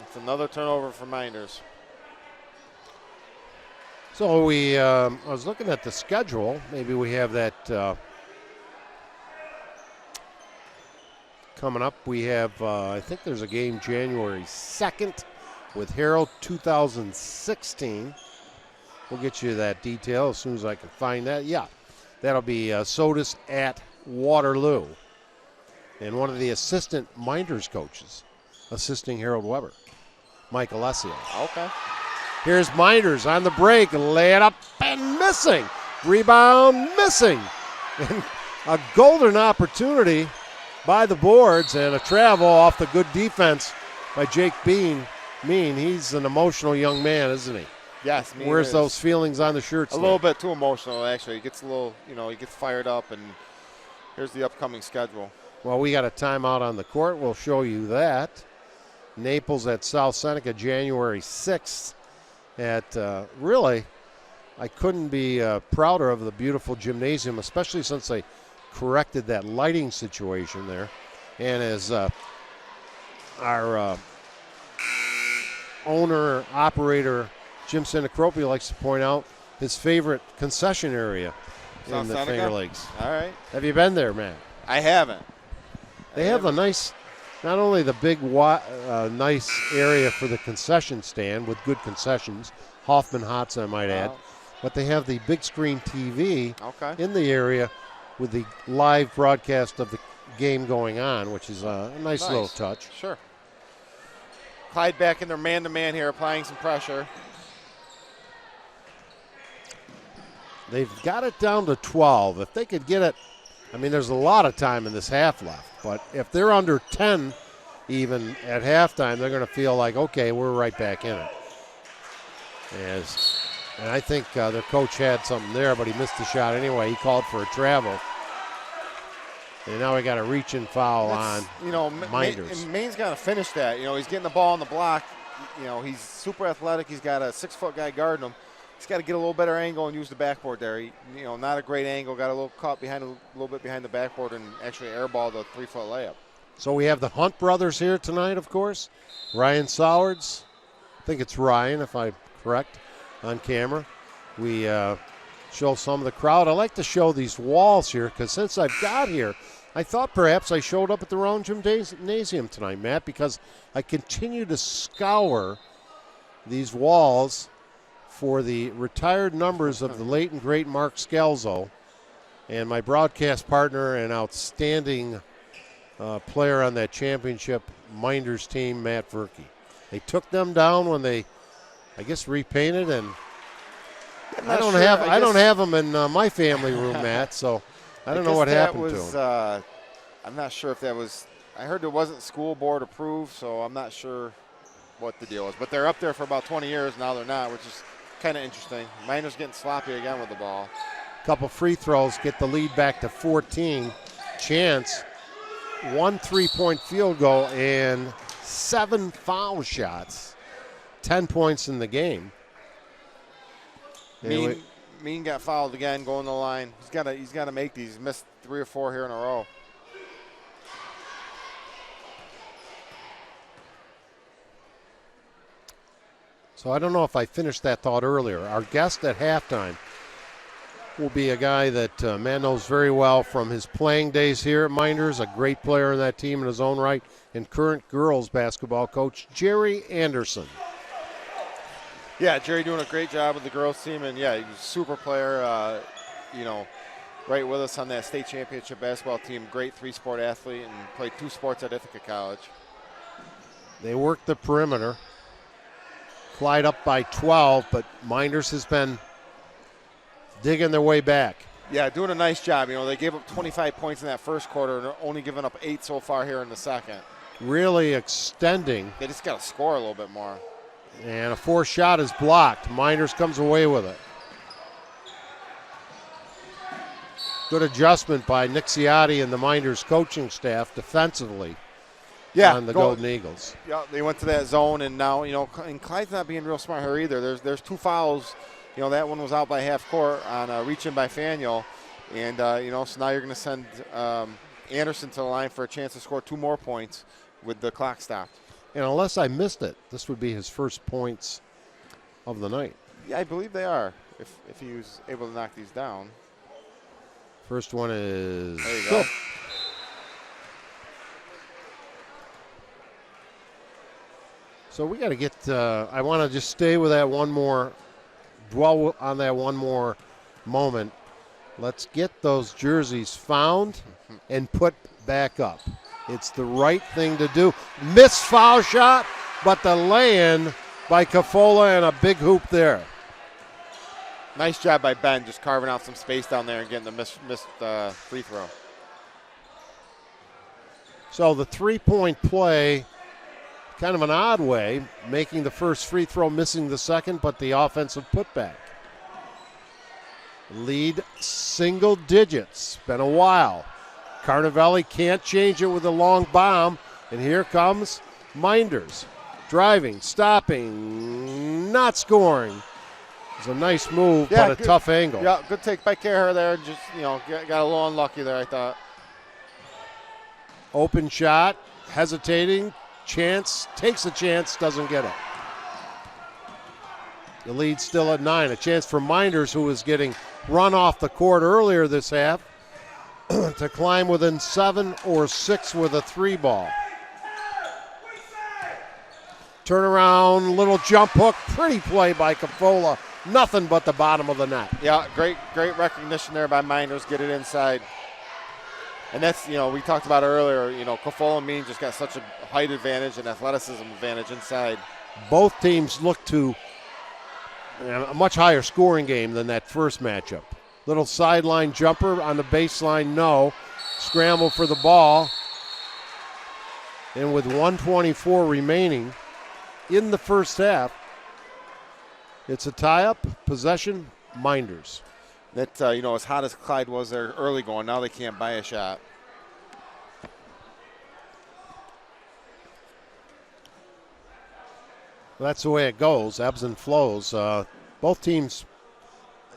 It's another turnover for Mynderse. So I was looking at the schedule. Maybe we have that coming up. We have, I think there's a game January 2nd with Harold 2016. We'll get you that detail as soon as I can find that. Yeah, that'll be Sodas at Waterloo. And one of the assistant Mynderse coaches assisting Harold Weber, Mike Alessio. Okay. Here's Mynderse on the break, lay it up and missing. Rebound missing. And a golden opportunity by the boards and a travel off the good defense by Jake Mean. He's an emotional young man, isn't he? Yes. Where's those feelings on the shirt sleeve? A little bit too emotional, actually. He gets a little, he gets fired up, and here's the upcoming schedule. Well, we got a timeout on the court. We'll show you that. Naples at South Seneca, January 6th. Really, I couldn't be prouder of the beautiful gymnasium, especially since they corrected that lighting situation there. And as our owner, operator, Jim Sinacropi likes to point out, his favorite concession area South in the Seneca? Finger Lakes. All right. Have you been there, man? I haven't. They have a nice, not only the big, nice area for the concession stand with good concessions, Hoffman Hots, I might add, but they have the big screen TV in the area with the live broadcast of the game going on, which is a nice little touch. Sure. Clyde back in their man-to-man here, applying some pressure. They've got it down to 12. If they could get it, there's a lot of time in this half left, but if they're under 10 even at halftime, they're going to feel like, okay, we're right back in it. And I think their coach had something there, but he missed the shot anyway. He called for a travel. And now we got a reach-in foul on Mynderse. And Maine's got to finish that. He's getting the ball on the block. He's super athletic. He's got a 6-foot guy guarding him. He's got to get a little better angle and use the backboard there. Not a great angle. Got a little caught a little bit behind the backboard and actually airballed a 3-foot layup. So we have the Hunt brothers here tonight, of course. Ryan Sowards. I think it's Ryan, if I'm correct, on camera. We show some of the crowd. I like to show these walls here because since I've got here, I thought perhaps I showed up at the wrong gymnasium tonight, Matt, because I continue to scour these walls for the retired numbers of the late and great Mark Scalzo and my broadcast partner and outstanding player on that championship Mynderse team, Matt Verkey. They took them down when they, I guess, repainted, and I don't have them in my family room, Matt, so I don't know what happened to them. I'm not sure if that was – I heard it wasn't school board approved, so I'm not sure what the deal was. But they're up there for about 20 years. Now they're not, which is kind of interesting. Mynderse getting sloppy again with the ball. Couple free throws, get the lead back to 14. Chance, 1 3-point field goal and 7 foul shots. 10 points in the game. Mean got fouled again, going to the line. He's got to make these. He's missed 3 or 4 here in a row. So I don't know if I finished that thought earlier. Our guest at halftime will be a guy that Matt knows very well from his playing days here at Mynderse, a great player in that team in his own right, and current girls basketball coach Jerry Anderson. Yeah, Jerry doing a great job with the girls team, and yeah, he's a super player, right with us on that state championship basketball team. Great three-sport athlete and played 2 sports at Ithaca College. They work the perimeter. Clyde up by 12, but Mynderse has been digging their way back. Yeah, doing a nice job. They gave up 25 points in that first quarter and are only giving up 8 so far here in the second. Really extending. They just got to score a little bit more. And a 4th shot is blocked. Mynderse comes away with it. Good adjustment by Nick Ciotti and the Mynderse coaching staff defensively on the Golden Eagles. Yeah, they went to that zone, and now, and Clyde's not being real smart here either. There's 2 fouls. That one was out by half court on a reach-in by Faniel. And, so now you're going to send Anderson to the line for a chance to score 2 more points with the clock stopped. And unless I missed it, this would be his first points of the night. Yeah, I believe they are, if he was able to knock these down. First one is there you go. So we got to get, I want to just stay with that one more, dwell on that one more moment. Let's get those jerseys found and put back up. It's the right thing to do. Missed foul shot, but the lay-in by Cafola and a big hoop there. Nice job by Ben, just carving out some space down there and getting the missed free throw. So the three-point play, kind of an odd way, making the first free throw, missing the second, but the offensive putback. Lead single digits. Been a while. Carnavelli can't change it with a long bomb, and here comes Mynderse. Driving, stopping, not scoring. It's a nice move, but a good, tough angle. Yeah, good take by Kerr there. Just, got a little unlucky there, I thought. Open shot, hesitating, chance, takes a chance, doesn't get it. The lead's still at 9. A chance for Mynderse, who was getting run off the court earlier this half, to climb within 7 or 6 with a 3-ball. Turnaround, little jump hook, pretty play by Cafola. Nothing but the bottom of the net. Yeah, great recognition there by Mynderse, get it inside. And that's, we talked about earlier, Cafola and Mean just got such a height advantage and athleticism advantage inside. Both teams look to a much higher scoring game than that first matchup. Little sideline jumper on the baseline, no. Scramble for the ball. And with 1:24 remaining in the first half, it's a tie-up, possession, Mynderse. That, as hot as Clyde was there early going, now they can't buy a shot. Well, that's the way it goes, ebbs and flows. Both teams,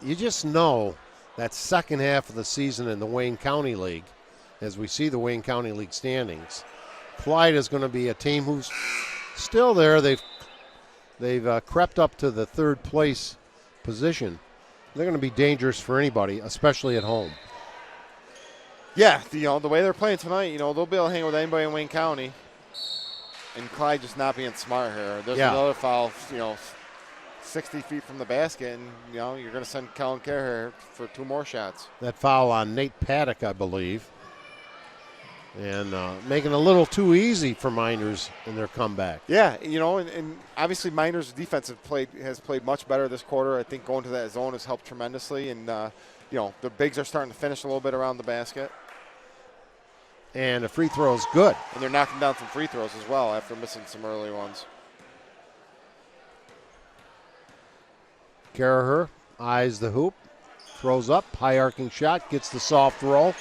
you just know that second half of the season in the Wayne County League, as we see the Wayne County League standings, Clyde is going to be a team who's still there. They've crept up to the third place position. They're going to be dangerous for anybody, especially at home. Yeah, the way they're playing tonight, they'll be able to hang with anybody in Wayne County. And Clyde just not being smart here. There's another foul, 60 feet from the basket, and, you're going to send Kellen Kerr for 2 more shots. That foul on Nate Paddock, I believe. And making it a little too easy for Mynderse in their comeback. Yeah, and obviously Mynderse defense has played much better this quarter. I think going to that zone has helped tremendously, and the bigs are starting to finish a little bit around the basket. And the free throw is good. And they're knocking down some free throws as well after missing some early ones. Carraher eyes the hoop, throws up, high arcing shot, gets the soft roll.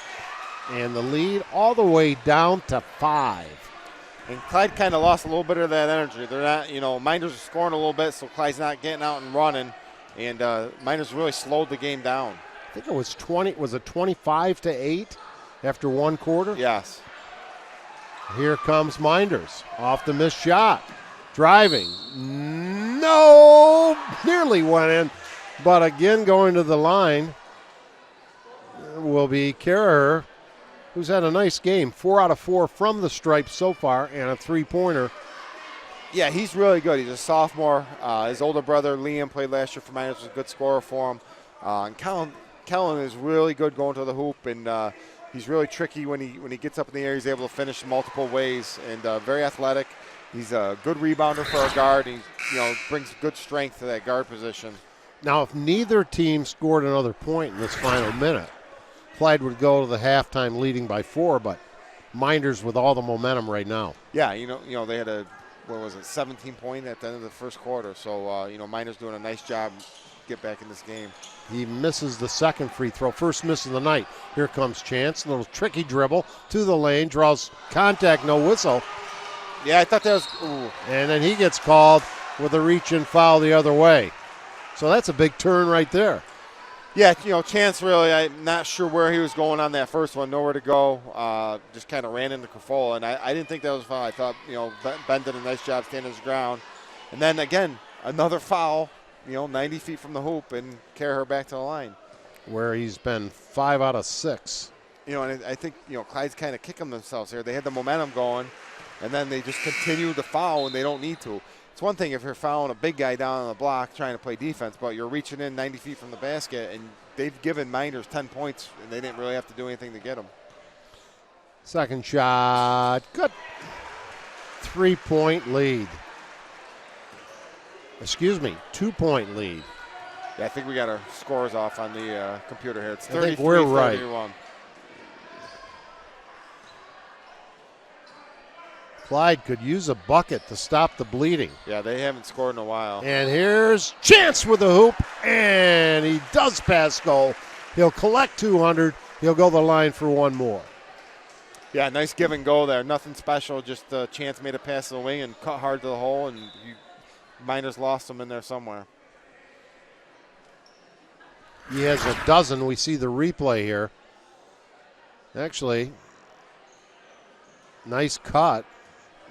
And the lead all the way down to 5. And Clyde kind of lost a little bit of that energy. They're not, Mynderse is scoring a little bit, so Clyde's not getting out and running. And Mynderse really slowed the game down. I think it was 25-8 after one quarter? Yes. Here comes Mynderse off the missed shot. Driving. No! Nearly went in, but again going to the line. will be Kerr, who's had a nice game. 4 out of 4 from the stripe so far, and a three-pointer. Yeah, he's really good. He's a sophomore. His older brother, Liam, played last year for Mynderse, was a good scorer for him. And Kellen is really good going to the hoop, and he's really tricky when he gets up in the air. He's able to finish multiple ways, and very athletic. He's a good rebounder for a guard. He brings good strength to that guard position. Now, if neither team scored another point in this final minute, Clyde would go to the halftime leading by 4, but Mynderse with all the momentum right now. Yeah, they had a 17 point at the end of the first quarter. So Mynderse doing a nice job get back in this game. He misses the second free throw, first miss of the night. Here comes Chance, a little tricky dribble to the lane, draws contact, no whistle. Yeah, I thought that was. Ooh. And then he gets called with a reach-in foul the other way. So that's a big turn right there. Yeah, Chance really, I'm not sure where he was going on that first one, nowhere to go. Just kind of ran into Cafola, and I didn't think that was a foul. I thought, Ben did a nice job standing his ground. And then again, another foul, 90 feet from the hoop and carry her back to the line. Where he's been 5 out of 6. And I think, Clyde's kind of kicking themselves here. They had the momentum going, and then they just continue to foul when they don't need to. It's one thing if you're fouling a big guy down on the block trying to play defense, but you're reaching in 90 feet from the basket, and they've given Mynderse 10 points, and they didn't really have to do anything to get them. Second shot, good. 3-point lead. 2-point lead. Yeah, I think we got our scores off on the computer here. It's 33-31. I think we're right. Clyde could use a bucket to stop the bleeding. Yeah, they haven't scored in a while. And here's Chance with the hoop, and he does pass goal. He'll collect 200. He'll go the line for one more. Yeah, nice give and go there. Nothing special, just Chance made a pass to the wing and cut hard to the hole, and Mynderse lost him in there somewhere. He has a dozen. We see the replay here. Actually, nice cut.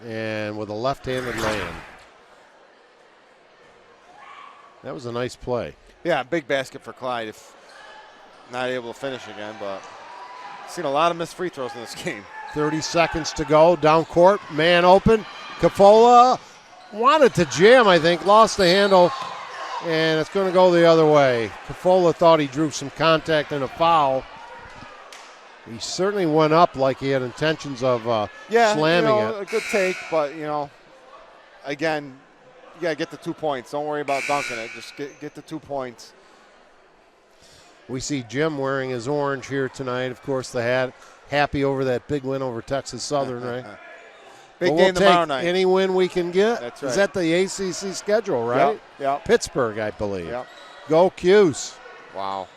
And with a left-handed land. That was a nice play. Yeah, big basket for Clyde. If not able to finish again, but seen a lot of missed free throws in this game. 30 seconds to go. Down court, man open. Cafola wanted to jam, I think. Lost the handle, and it's going to go the other way. Cafola thought he drew some contact and a foul. He certainly went up like he had intentions of slamming it. A good take, but, again, you got to get the 2 points. Don't worry about dunking it. Just get the 2 points. We see Jim wearing his orange here tonight. Of course, the hat. Happy over that big win over Texas Southern, right? Big game tomorrow night. Any win we can get. That's right. Is that the ACC schedule, right? Yep. Pittsburgh, I believe. Yep. Go Cuse. Wow.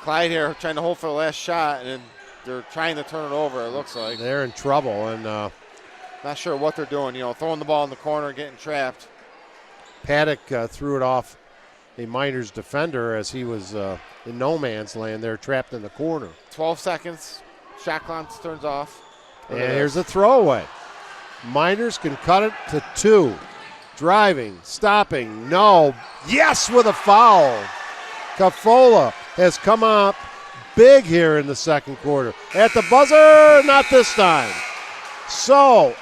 Clyde here trying to hold for the last shot, and they're trying to turn it over, it looks like. They're in trouble, and not sure what they're doing. Throwing the ball in the corner, getting trapped. Paddock threw it off a Mynderse defender as he was in no man's land there, trapped in the corner. 12 seconds. Shot clock turns off. And here's a throwaway. Mynderse can cut it to 2. Driving, stopping, no. Yes, with a foul. Cafola has come up big here in the second quarter. At the buzzer, not this time. So,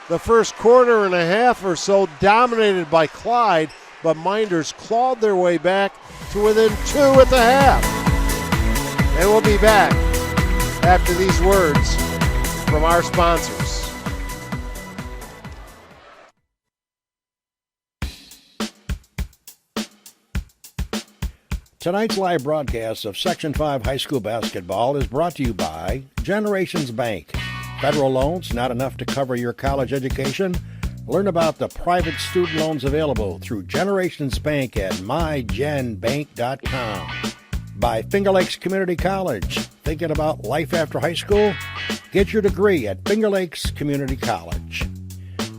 the first quarter and a half or so dominated by Clyde, but Mynderse clawed their way back to within 2 at the half. And we'll be back after these words from our sponsors. Tonight's live broadcast of Section 5 High School Basketball is brought to you by Generations Bank. Federal loans not enough to cover your college education? Learn about the private student loans available through Generations Bank at mygenbank.com. By Finger Lakes Community College. Thinking about life after high school? Get your degree at Finger Lakes Community College.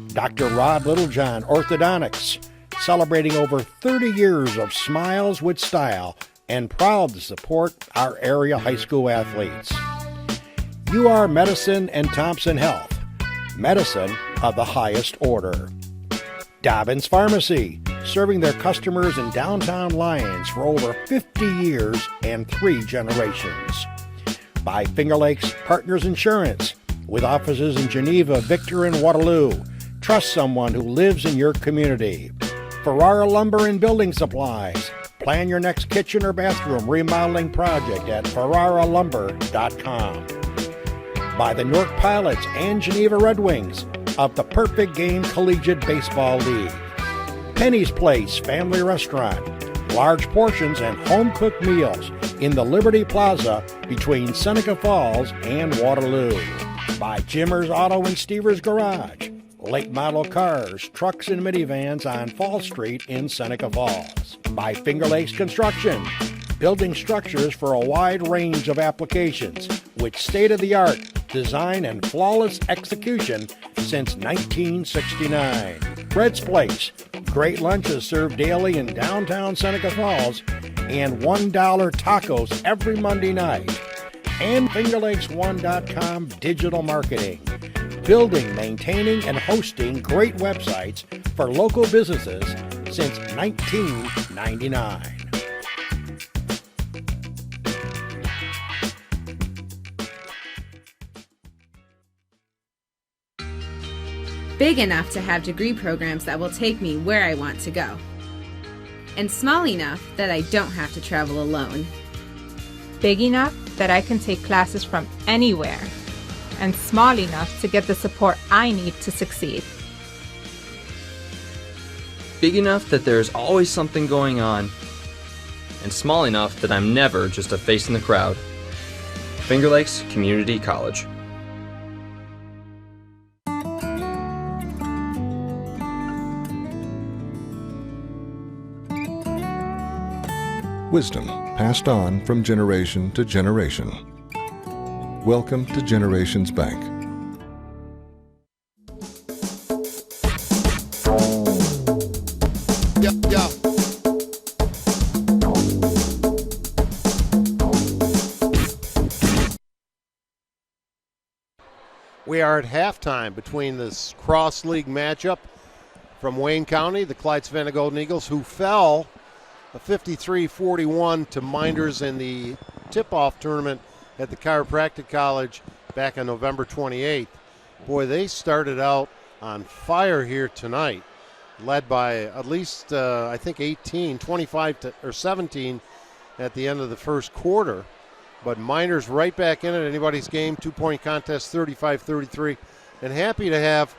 Dr. Rod Littlejohn Orthodontics. Celebrating over 30 years of smiles with style and proud to support our area high school athletes. UR Medicine and Thompson Health, medicine of the highest order. Dobbins Pharmacy, serving their customers in downtown Lyons for over 50 years and 3 generations. By Finger Lakes Partners Insurance, with offices in Geneva, Victor, and Waterloo. Trust someone who lives in your community. Ferrara Lumber and Building Supplies. Plan your next kitchen or bathroom remodeling project at ferraralumber.com. By the Newark Pilots and Geneva Red Wings of the Perfect Game Collegiate Baseball League. Penny's Place Family Restaurant. Large portions and home-cooked meals in the Liberty Plaza between Seneca Falls and Waterloo. By JIMMER'S Auto and Stevers Garage. Late model cars, trucks, and minivans on Fall Street in Seneca Falls. By Finger Lakes Construction. Building structures for a wide range of applications with state-of-the-art design and flawless execution since 1969. Red's Place. Great lunches served daily in downtown Seneca Falls and $1 tacos every Monday night. And FingerLakes1.com digital marketing. Building, maintaining, and hosting great websites for local businesses since 1999. Big enough to have degree programs that will take me where I want to go. And small enough that I don't have to travel alone. Big enough that I can take classes from anywhere. And small enough to get the support I need to succeed. Big enough that there's always something going on. And small enough that I'm never just a face in the crowd. Finger Lakes Community College. Wisdom passed on from generation to generation. Welcome to Generations Bank. We are at halftime between this cross-league matchup from Wayne County, the Clyde-Savannah Golden Eagles, who fell 53-41 to Mynderse in the tip-off tournament at the Chiropractic College back on November 28th. Boy, they started out on fire here tonight, led by at least, I think, 17 at the end of the first quarter. But Mynderse right back in it, anybody's game, 2-point contest, 35-33. And happy to have,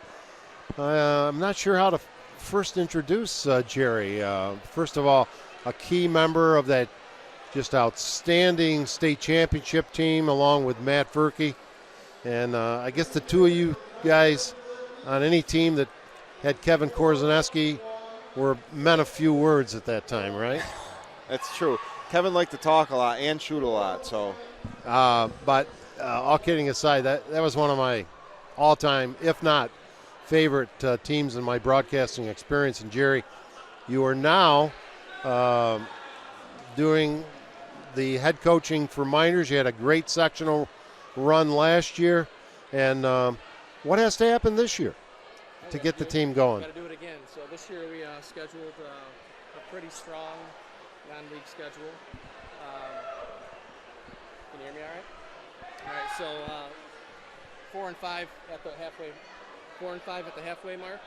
I'm not sure how to first introduce Jerry. First of all, a key member of that just outstanding state championship team along with Matt Verkey. And I guess the two of you guys on any team that had Kevin Korzaneski were meant a few words at that time, right? That's true. Kevin liked to talk a lot and shoot a lot. So, but all kidding aside, that was one of my all-time, if not favorite teams in my broadcasting experience. And Jerry, you are now doing the head coaching for Mynderse. You had a great sectional run last year. And what has to happen this year to get the team going? Got to do it again. So this year we scheduled a pretty strong non-league schedule. Can you hear me all right? All right, so 4 and 5 at the halfway. 4 and 5 at the halfway mark.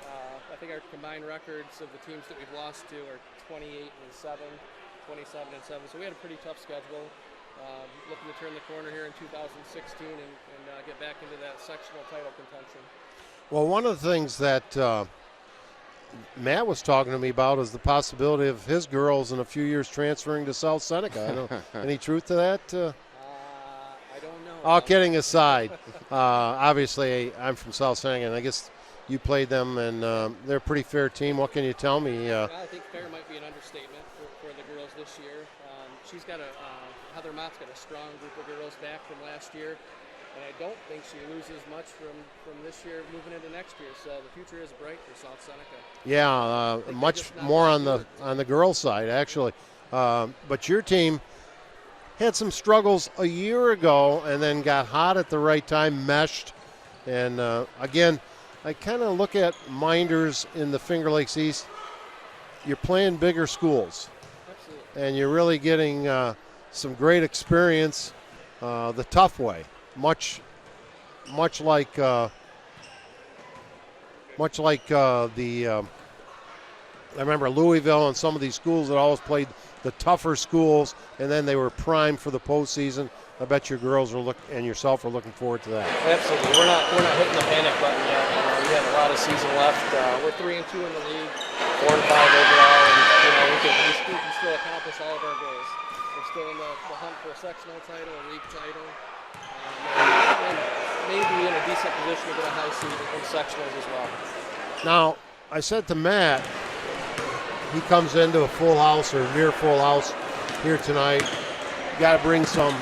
I think our combined records of the teams that we've lost to are 28-7, 27-7. So we had a pretty tough schedule. Looking to turn the corner here in 2016 and get back into that sectional title contention. Well, one of the things that Matt was talking to me about is the possibility of his girls in a few years transferring to South Seneca. I don't, any truth to that? I don't know. All kidding aside, obviously I'm from South Seneca, and I guess you played them, and they're a pretty fair team. What can you tell me? I think fair might be an understatement for the girls this year. She's got Heather Mott's got a strong group of girls back from last year. And I don't think she loses much from this year moving into next year. So the future is bright for South Seneca. Yeah, much more on the girls' side, actually. But your team had some struggles a year ago and then got hot at the right time, meshed. And, again, I kind of look at Mynderse in the Finger Lakes East. You're playing bigger schools. Absolutely. And you're really getting some great experience. the tough way, much like the. I remember Louisville and some of these schools that always played the tougher schools, and then they were primed for the postseason. I bet your girls and yourself are looking forward to that. Absolutely, we're not hitting the panic button yet. We have a lot of season left. We're 3-2 in the league, 4-5 overall, and we can still accomplish all of our goals. We're still in the hunt for a sectional title, a league title, and maybe in a decent position to get a high seed in sectionals as well. Now, I said to Matt, he comes into a full house or near full house here tonight. You got to bring some.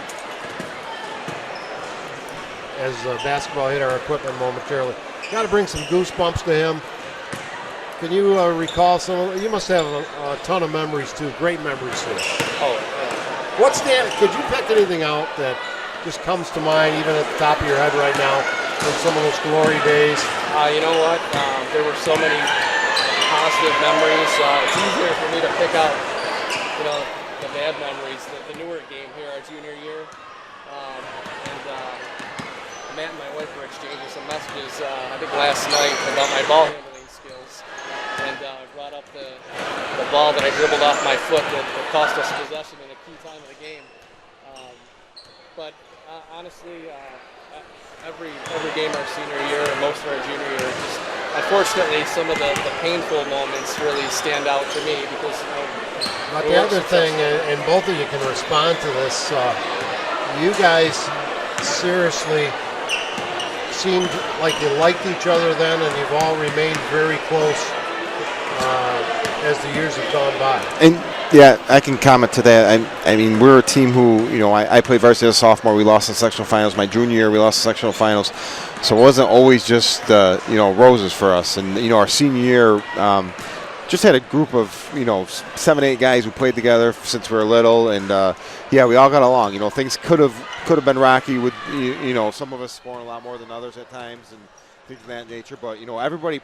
As basketball hit our equipment momentarily, got to bring some goosebumps to him. Can you recall some? You must have a ton of memories too, great memories too. Oh, yeah. Could you pick anything out that just comes to mind, even at the top of your head right now, from some of those glory days? You know what? There were so many positive memories. It's easier for me to pick out, the bad memories. The Newark game here, our junior year, Matt and my wife were exchanging some messages, I think last night, about my ball handling skills, and brought up the ball that I dribbled off my foot that cost us possession in a key time of the game. But honestly, every game our senior year and most of our junior year, just unfortunately, some of the painful moments really stand out to me because. But the other thing, and both of you can respond to this, you guys seriously seemed like you liked each other then, and you've all remained very close as the years have gone by. And yeah, I can comment to that. I mean, we're a team who, I played varsity as a sophomore. We lost in sectional finals. My junior year, we lost in sectional finals. So it wasn't always just, roses for us. And, our senior year, just had a group of, 7, 8 guys who played together since we were little. And, we all got along. Things could have been rocky with, some of us scoring a lot more than others at times and things of that nature. But, everybody,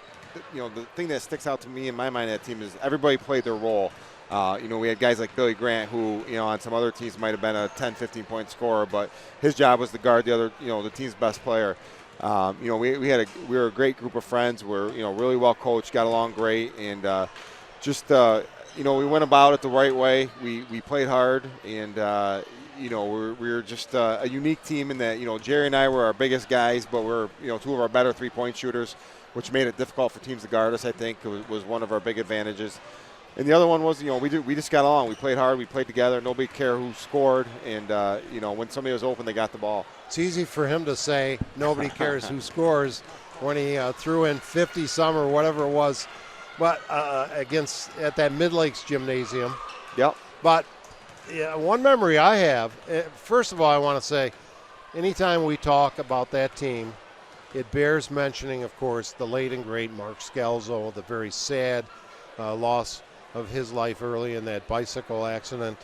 the thing that sticks out to me in my mind of that team is everybody played their role. We had guys like Billy Grant who, on some other teams might have been a 10, 15-point scorer, but his job was to guard the other, the team's best player. We were a great group of friends. We're, really well coached, got along great, and we went about it the right way. We played hard, and we were just a unique team in that, Jerry and I were our biggest guys, but we're, 2 of our better 3-point shooters, which made it difficult for teams to guard us, I think, was one of our big advantages. And the other one was, we just got along. We played hard. We played together. Nobody cared who scored. And, when somebody was open, they got the ball. It's easy for him to say nobody cares who scores when he threw in 50-some or whatever it was, but at that Mid-Lakes Gymnasium. Yep. But one memory I have, first of all, I want to say, anytime we talk about that team, it bears mentioning, of course, the late and great Mark Scalzo, the very sad loss of his life early in that bicycle accident.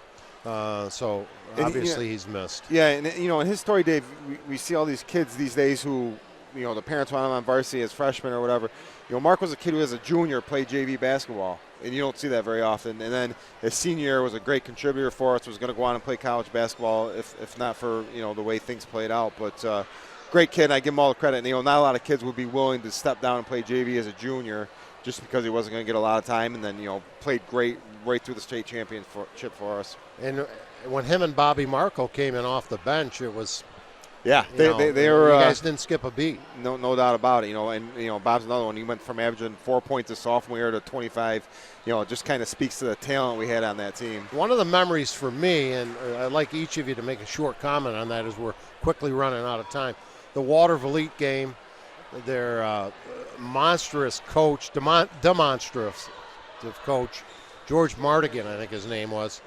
So obviously he's missed. Yeah, and in his story, Dave, we see all these kids these days who, the parents want them on varsity as freshmen or whatever. Mark was a kid who as a junior played JV basketball, and you don't see that very often. And then his senior year was a great contributor for us, was going to go on and play college basketball if not for, the way things played out. But great kid, and I give him all the credit. And, not a lot of kids would be willing to step down and play JV as a junior just because he wasn't going to get a lot of time, and then, played great right through the state championship for us. And when him and Bobby Marco came in off the bench, it was, they were. You guys didn't skip a beat. No doubt about it. And Bob's another one. He went from averaging 4 points his sophomore year to 25. It just kind of speaks to the talent we had on that team. One of the memories for me, and I'd like each of you to make a short comment on that as we're quickly running out of time, the Waterville Elite game. Their monstrous coach, demonstrative coach, George Mardigan, I think his name was,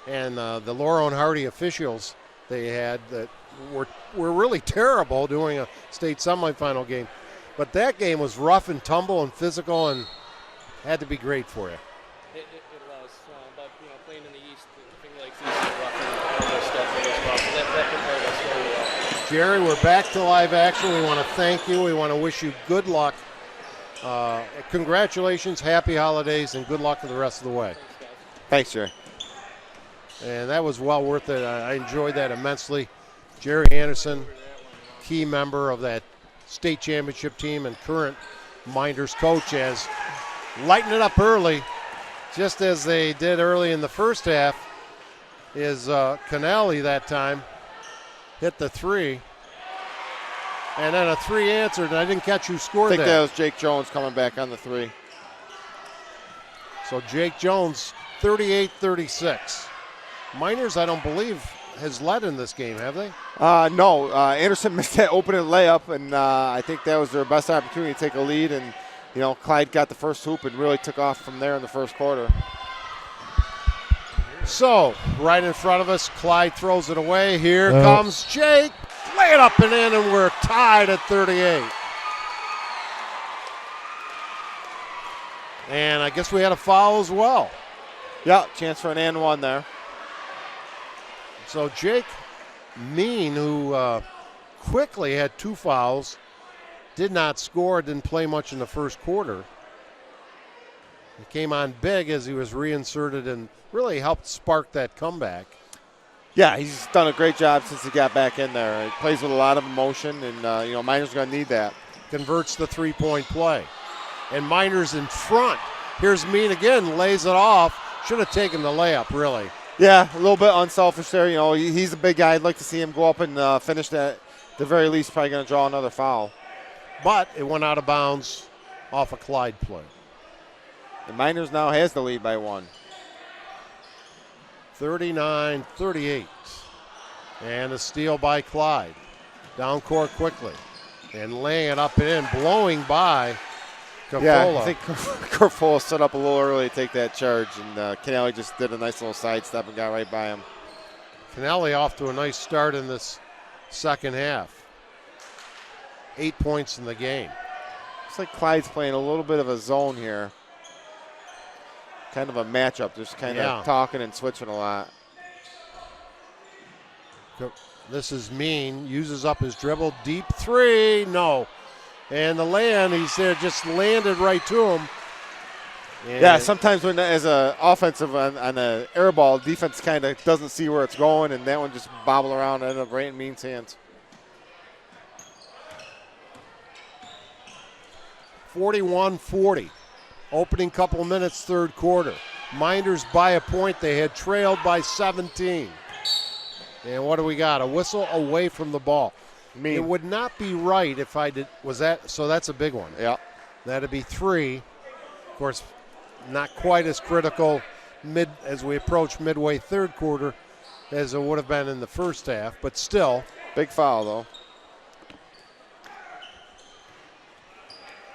and the Laurel and Hardy officials they had that were really terrible doing a state semifinal game. But that game was rough and tumble and physical and had to be great for you. It was, but playing in the East, the Finger Lakes East is rough and all this stuff as well. So that prepared us very well. Jerry, we're back to live action. We want to thank you. We want to wish you good luck. Congratulations, happy holidays, and good luck for the rest of the way. Thanks, Jerry. And that was well worth it. I enjoyed that immensely. Jerry Anderson, key member of that state championship team and current Mynderse coach, has lightened it up early, just as they did early in the first half. Is Canali that time hit the three, and then a three answered, and I didn't catch who scored I think that. that was Jake Jones coming back on the three. So Jake Jones, 38-36. Mynderse, I don't believe, has led in this game, have they? No, Anderson missed that opening layup, and I think that was their best opportunity to take a lead. And Clyde got the first hoop and really took off from there in the first quarter. So right in front of us, Clyde throws it away. Here comes Jake, lay it up and in, and we're tied at 38. And I guess we had a foul as well. Yeah, chance for an and one there. So Jake Mean, who quickly had 2 fouls, did not score, didn't play much in the first quarter. He came on big as he was reinserted and really helped spark that comeback. Yeah, he's done a great job since he got back in there. He plays with a lot of emotion, and Mynderse going to need that. Converts the three-point play. And Mynderse in front. Here's Mean again, lays it off. Should have taken the layup, really. Yeah, a little bit unselfish there. He's a big guy. I'd like to see him go up and finish that. At the very least, probably going to draw another foul. But it went out of bounds off a Clyde play. And Mynderse now has the lead by 1. 39-38. And a steal by Clyde. Down court quickly. And laying it up and in, blowing by Cafola. Yeah, I think Cafola stood up a little early to take that charge, and Canali just did a nice little sidestep and got right by him. Canali off to a nice start in this second half. 8 points in the game. Looks like Clyde's playing a little bit of a zone here. Kind of a matchup, just kind of talking and switching a lot. This is Mean, uses up his dribble, deep three, no. And the land, he's there, just landed right to him. And yeah, sometimes when as an offensive on an air ball, defense kind of doesn't see where it's going, and that one just bobbled around and ended up right in Mean's hands. 41-40. Opening couple minutes, third quarter. Mynderse by a point. They had trailed by 17. And what do we got? A whistle away from the ball. It would not be right if I did. Was that? So that's a big one. Yeah. That'd be 3. Of course, not quite as critical as we approach midway third quarter as it would have been in the first half, but still. Big foul, though.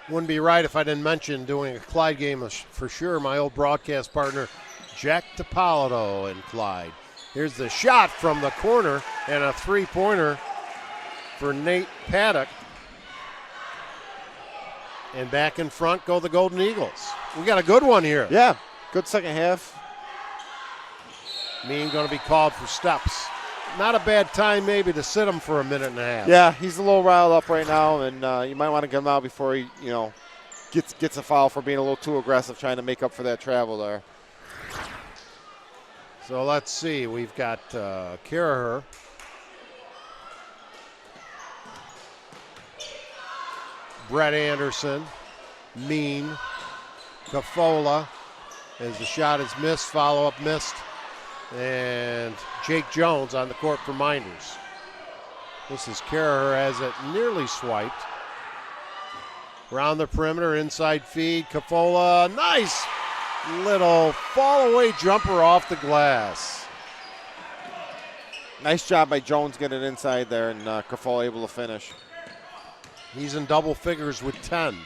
Wouldn't be right if I didn't mention doing a Clyde game for sure. My old broadcast partner, Jack DiPaolo and Clyde. Here's the shot from the corner and a three-pointer for Nate Paddock. And back in front go the Golden Eagles. We got a good one here. Yeah, good second half. Mean going to be called for steps. Not a bad time maybe to sit him for a minute and a half. Yeah, he's a little riled up right now, and you might want to get him out before he, gets a foul for being a little too aggressive trying to make up for that travel there. So let's see. We've got Karaher. Brett Anderson, Mean, Cafola, as the shot is missed, follow-up missed, and Jake Jones on the court for Mynderse. This is Karaher, has it nearly swiped. Around the perimeter, inside feed, Cafola, nice little fall-away jumper off the glass. Nice job by Jones getting inside there, and Cafola able to finish. He's in double figures with 10.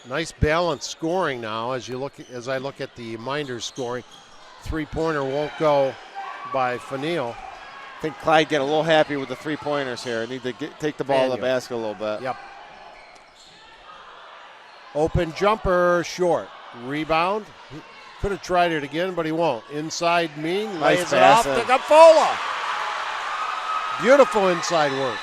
Nice balanced scoring now as I look at the Mynderse scoring. Three-pointer won't go by Fanil. I think Clyde get a little happy with the three-pointers here. Need to take the ball to the basket a little bit. Yep. Open jumper, short. Rebound. He could have tried it again, but he won't. Inside Mean, lays it off to Cafola. Beautiful inside work.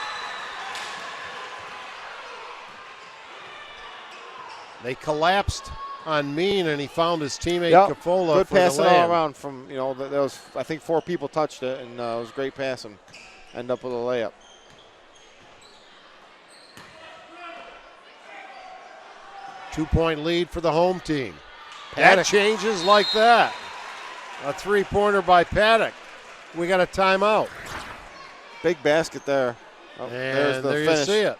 They collapsed on Mean, and he found his teammate Cafola. Good for the passing layup. all around from, there was, I think 4 people touched it, and it was great passing. end up with a layup. Two-point lead for the home team. That changes like that. A three-pointer by Paddock. We got a timeout. Big basket there. Oh, And there's the there finish. you see it.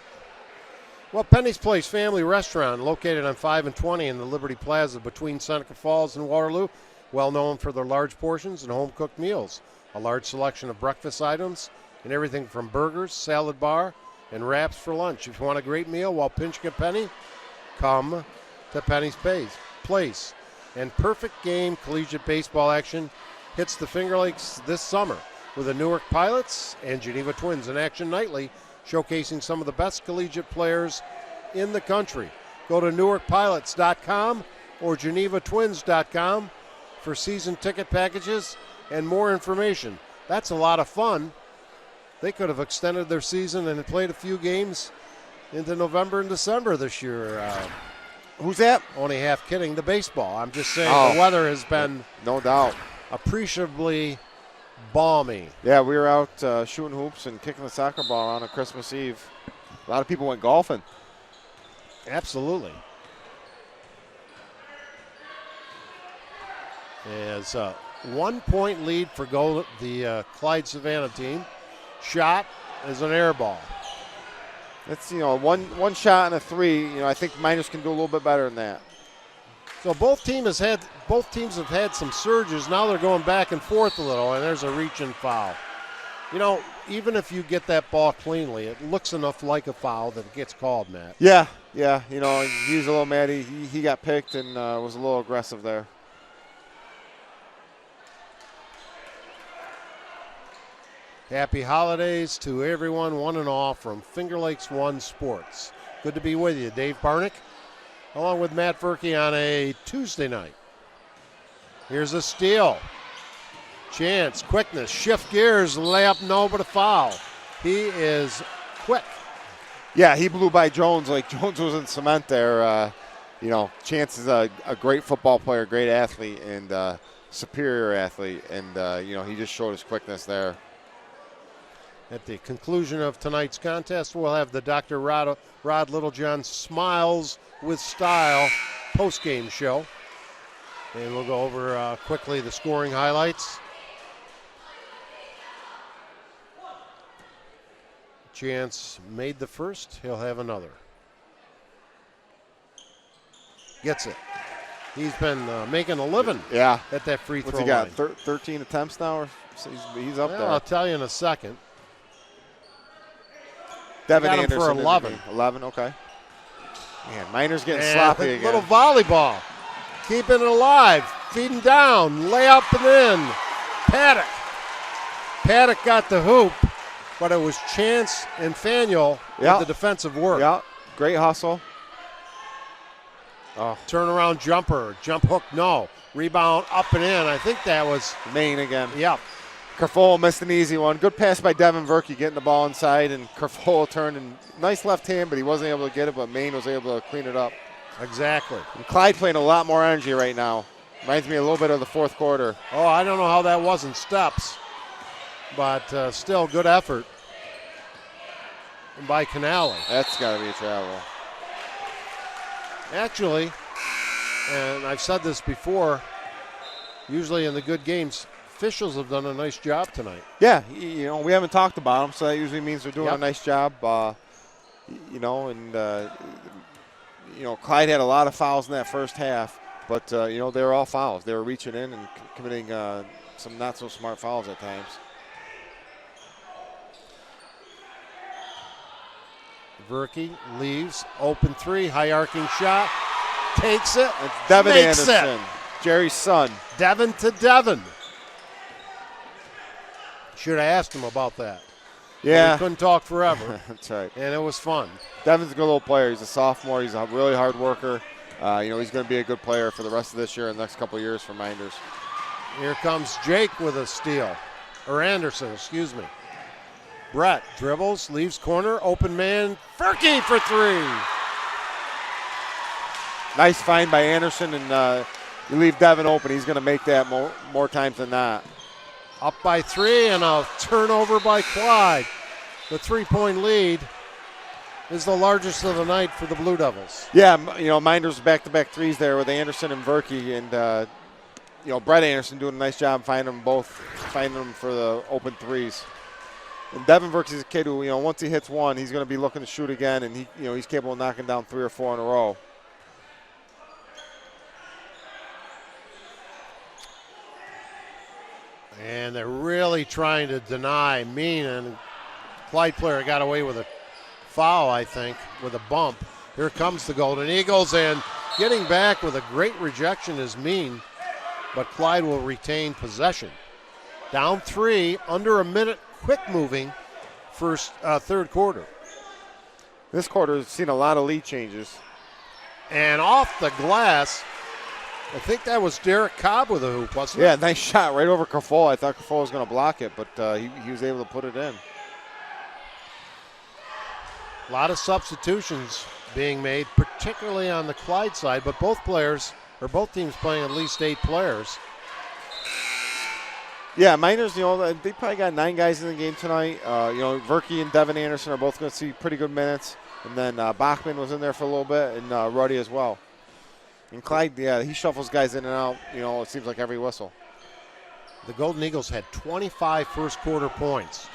Well, Penny's Place Family Restaurant, located on 5 and 20 in the Liberty Plaza between Seneca Falls and Waterloo, well known for their large portions and home-cooked meals. A large selection of breakfast items and everything from burgers, salad bar, and wraps for lunch. If you want a great meal while pinching a penny, come to Penny's Place. And perfect game collegiate baseball action hits the Finger Lakes this summer with the Newark Pilots and Geneva Twins in action nightly, showcasing some of the best collegiate players in the country. Go to newarkpilots.com or genevatwins.com for season ticket packages and more information. That's a lot of fun. They could have extended their season and played a few games into November and December this year. Who's that? Only half kidding. The baseball. I'm just saying the weather has been no doubt appreciably balmy. Yeah, we were out shooting hoops and kicking the soccer ball on Christmas Eve. A lot of people went golfing. Absolutely. As a 1-point lead for the Clyde-Savannah team. Shot is an air ball. It's, one shot and a three. I think Mynderse can do a little bit better than that. So both teams have had some surges. Now they're going back and forth a little, and there's a reach-in foul. Even if you get that ball cleanly, it looks enough like a foul that it gets called, Matt. Yeah. He was a little mad. He got picked and was a little aggressive there. Happy holidays to everyone, one and all, from Finger Lakes One Sports. Good to be with you, Dave Barnick, along with Matt Verkey on a Tuesday night. Here's a steal. Chance, quickness, shift gears, layup, no, but a foul. He is quick. Yeah, he blew by Jones like Jones was in cement there. Chance is a great football player, great athlete, and superior athlete, and he just showed his quickness there. At the conclusion of tonight's contest, we'll have the Dr. Rod Littlejohn Smiles with Style post-game show. And we'll go over quickly the scoring highlights. Chance made the first. He'll have another. Gets it. He's been making a living at that free throw line. What's he got, 13 attempts now? Or he's up there. I'll tell you in a second. Devin got him Anderson for 11. 11, okay. Man, Mynderse getting sloppy again. Little volleyball. Keeping it alive. Feeding down. Layup and in. Paddock got the hoop, but it was Chance and Faniel with the defensive work. Yeah, great hustle. Oh. Turnaround jumper. Jump hook, no. Rebound up and in. I think that was Maine again. Yep. Kerfohl missed an easy one. Good pass by Devin Verkey getting the ball inside, and Kerfohl turned and nice left hand, but he wasn't able to get it, but Maine was able to clean it up. Exactly. And Clyde playing a lot more energy right now. Reminds me a little bit of the fourth quarter. Oh, I don't know how that wasn't steps, but still good effort by Canale. That's got to be a travel. Actually, and I've said this before, usually in the good games, officials have done a nice job tonight. Yeah, we haven't talked about them, so that usually means they're doing a nice job. Clyde had a lot of fouls in that first half, but they were all fouls. They were reaching in and committing some not so smart fouls at times. Verkey leaves, open three, high arcing shot, takes it. It's Devin makes Anderson, it. Jerry's son. Devin to Devin. Should have asked him about that. Yeah. He couldn't talk forever. That's right. And it was fun. Devin's a good little player. He's a sophomore. He's a really hard worker. He's going to be a good player for the rest of this year and the next couple of years for Mynderse. Here comes Jake with a steal. Or Anderson, excuse me. Brett dribbles, leaves corner, open man, Verkey for three. Nice find by Anderson, and you leave Devin open. He's going to make that more times than not. Up by 3 and a turnover by Clyde. The 3-point lead is the largest of the night for the Blue Devils. Yeah, Mynderse back-to-back threes there with Anderson and Verkey, and Brett Anderson doing a nice job finding them for the open threes. And Devin Verkey's a kid who, once he hits one, he's going to be looking to shoot again, and he's capable of knocking down 3 or 4 in a row. And they're really trying to deny Mean, and Clyde player got away with a foul, I think, with a bump. Here comes the Golden Eagles, and getting back with a great rejection is Mean, but Clyde will retain possession. Down 3, under a minute, quick moving third quarter. This quarter has seen a lot of lead changes. And off the glass, I think that was Derek Cobb with a hoop, wasn't it? Yeah, nice shot right over Cafola. I thought Cafola was going to block it, but he was able to put it in. A lot of substitutions being made, particularly on the Clyde side, but both teams playing at least 8 players. Yeah, Mynderse, they probably got 9 guys in the game tonight. Verkey and Devin Anderson are both going to see pretty good minutes. And then Bachman was in there for a little bit, and Ruddy as well. And Clyde, he shuffles guys in and out, it seems like every whistle. The Golden Eagles had 25 first quarter points.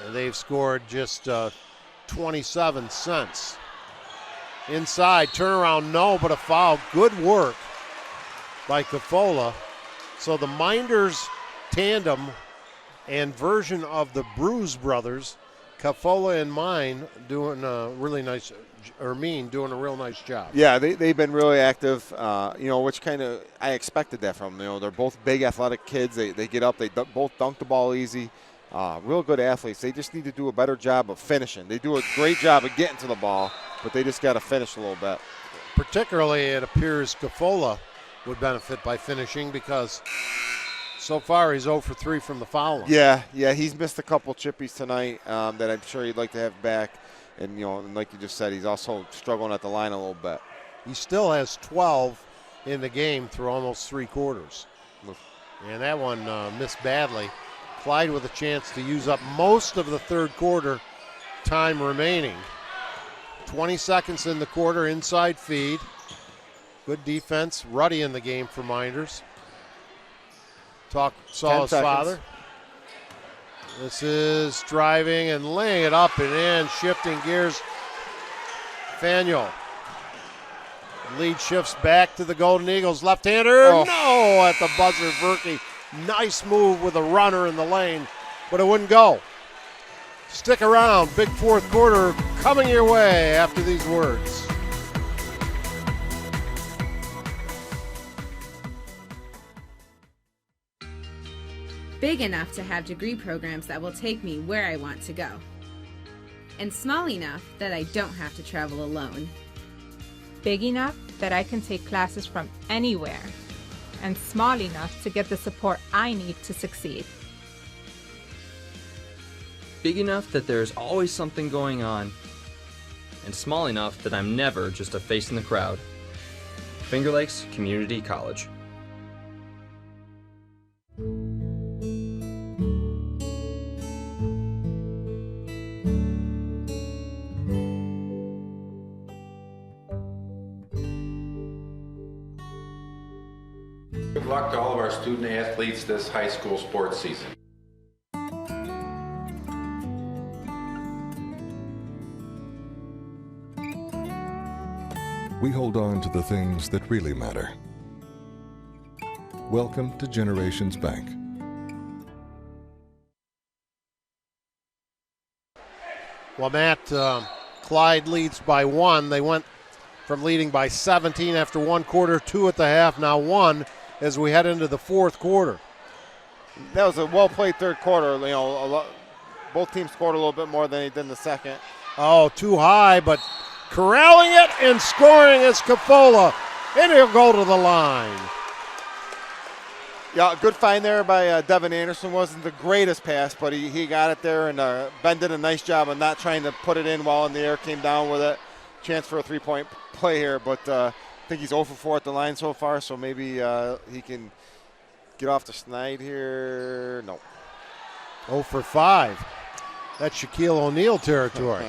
And they've scored just 27 cents. Inside, turnaround, no, but a foul. Good work by Cafola. So the Mynderse tandem and version of the Bruise brothers, Cafola and Mine, doing a real nice job. Yeah, they've been really active, which kind of I expected that from them. They're both big athletic kids. They get up, they both dunk the ball easy. Real good athletes. They just need to do a better job of finishing. They do a great job of getting to the ball, but they just got to finish a little bit. Particularly, it appears Cafola would benefit by finishing because so far he's 0 for 3 from the foul line. Yeah, he's missed a couple chippies tonight that I'm sure he'd like to have back. And, and like you just said, he's also struggling at the line a little bit. He still has 12 in the game through almost 3 quarters. And that one missed badly. Clyde with a chance to use up most of the third quarter time remaining. 20 seconds in the quarter, inside feed. Good defense. Ruddy in the game for Mynderse. Saw his father. This is driving and laying it up and in, shifting gears. Faneuil. Lead shifts back to the Golden Eagles. Left-hander, no, at the buzzer. Verkey, nice move with a runner in the lane, but it wouldn't go. Stick around. Big fourth quarter coming your way after these words. Big enough to have degree programs that will take me where I want to go. And small enough that I don't have to travel alone. Big enough that I can take classes from anywhere. And small enough to get the support I need to succeed. Big enough that there's always something going on. And small enough that I'm never just a face in the crowd. Finger Lakes Community College. Good luck to all of our student athletes this high school sports season. We hold on to the things that really matter. Welcome to Generations Bank. Well, Matt, Clyde leads by 1. They went from leading by 17 after 1 quarter, 2 at the half, now 1 as we head into the fourth quarter. That was a well-played third quarter. Both teams scored a little bit more than they did in the second. Oh, too high, but corralling it and scoring is Cafola, and he'll go to the line. Yeah, good find there by Devin Anderson. Wasn't the greatest pass, but he got it there, and Ben did a nice job of not trying to put it in while in the air, came down with it. Chance for a three-point play here, but I think he's 0 for 4 at the line so far, so maybe he can get off the snide here. No. 0 for 5. That's Shaquille O'Neal territory.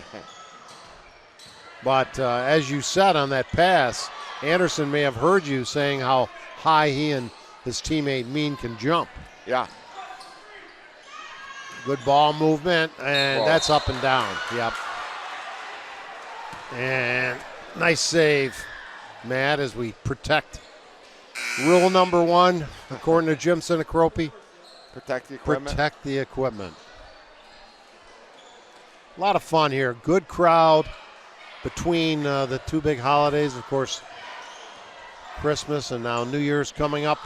But as you said on that pass, Anderson may have heard you saying how high he and his teammate Mean can jump. Yeah. Good ball movement, and that's up and down. Yep. And nice save, Matt, as we protect. Rule number 1, according to Jim Sinacropi, protect the equipment. Protect the equipment. A lot of fun here. Good crowd between the two big holidays, of course, Christmas and now New Year's coming up.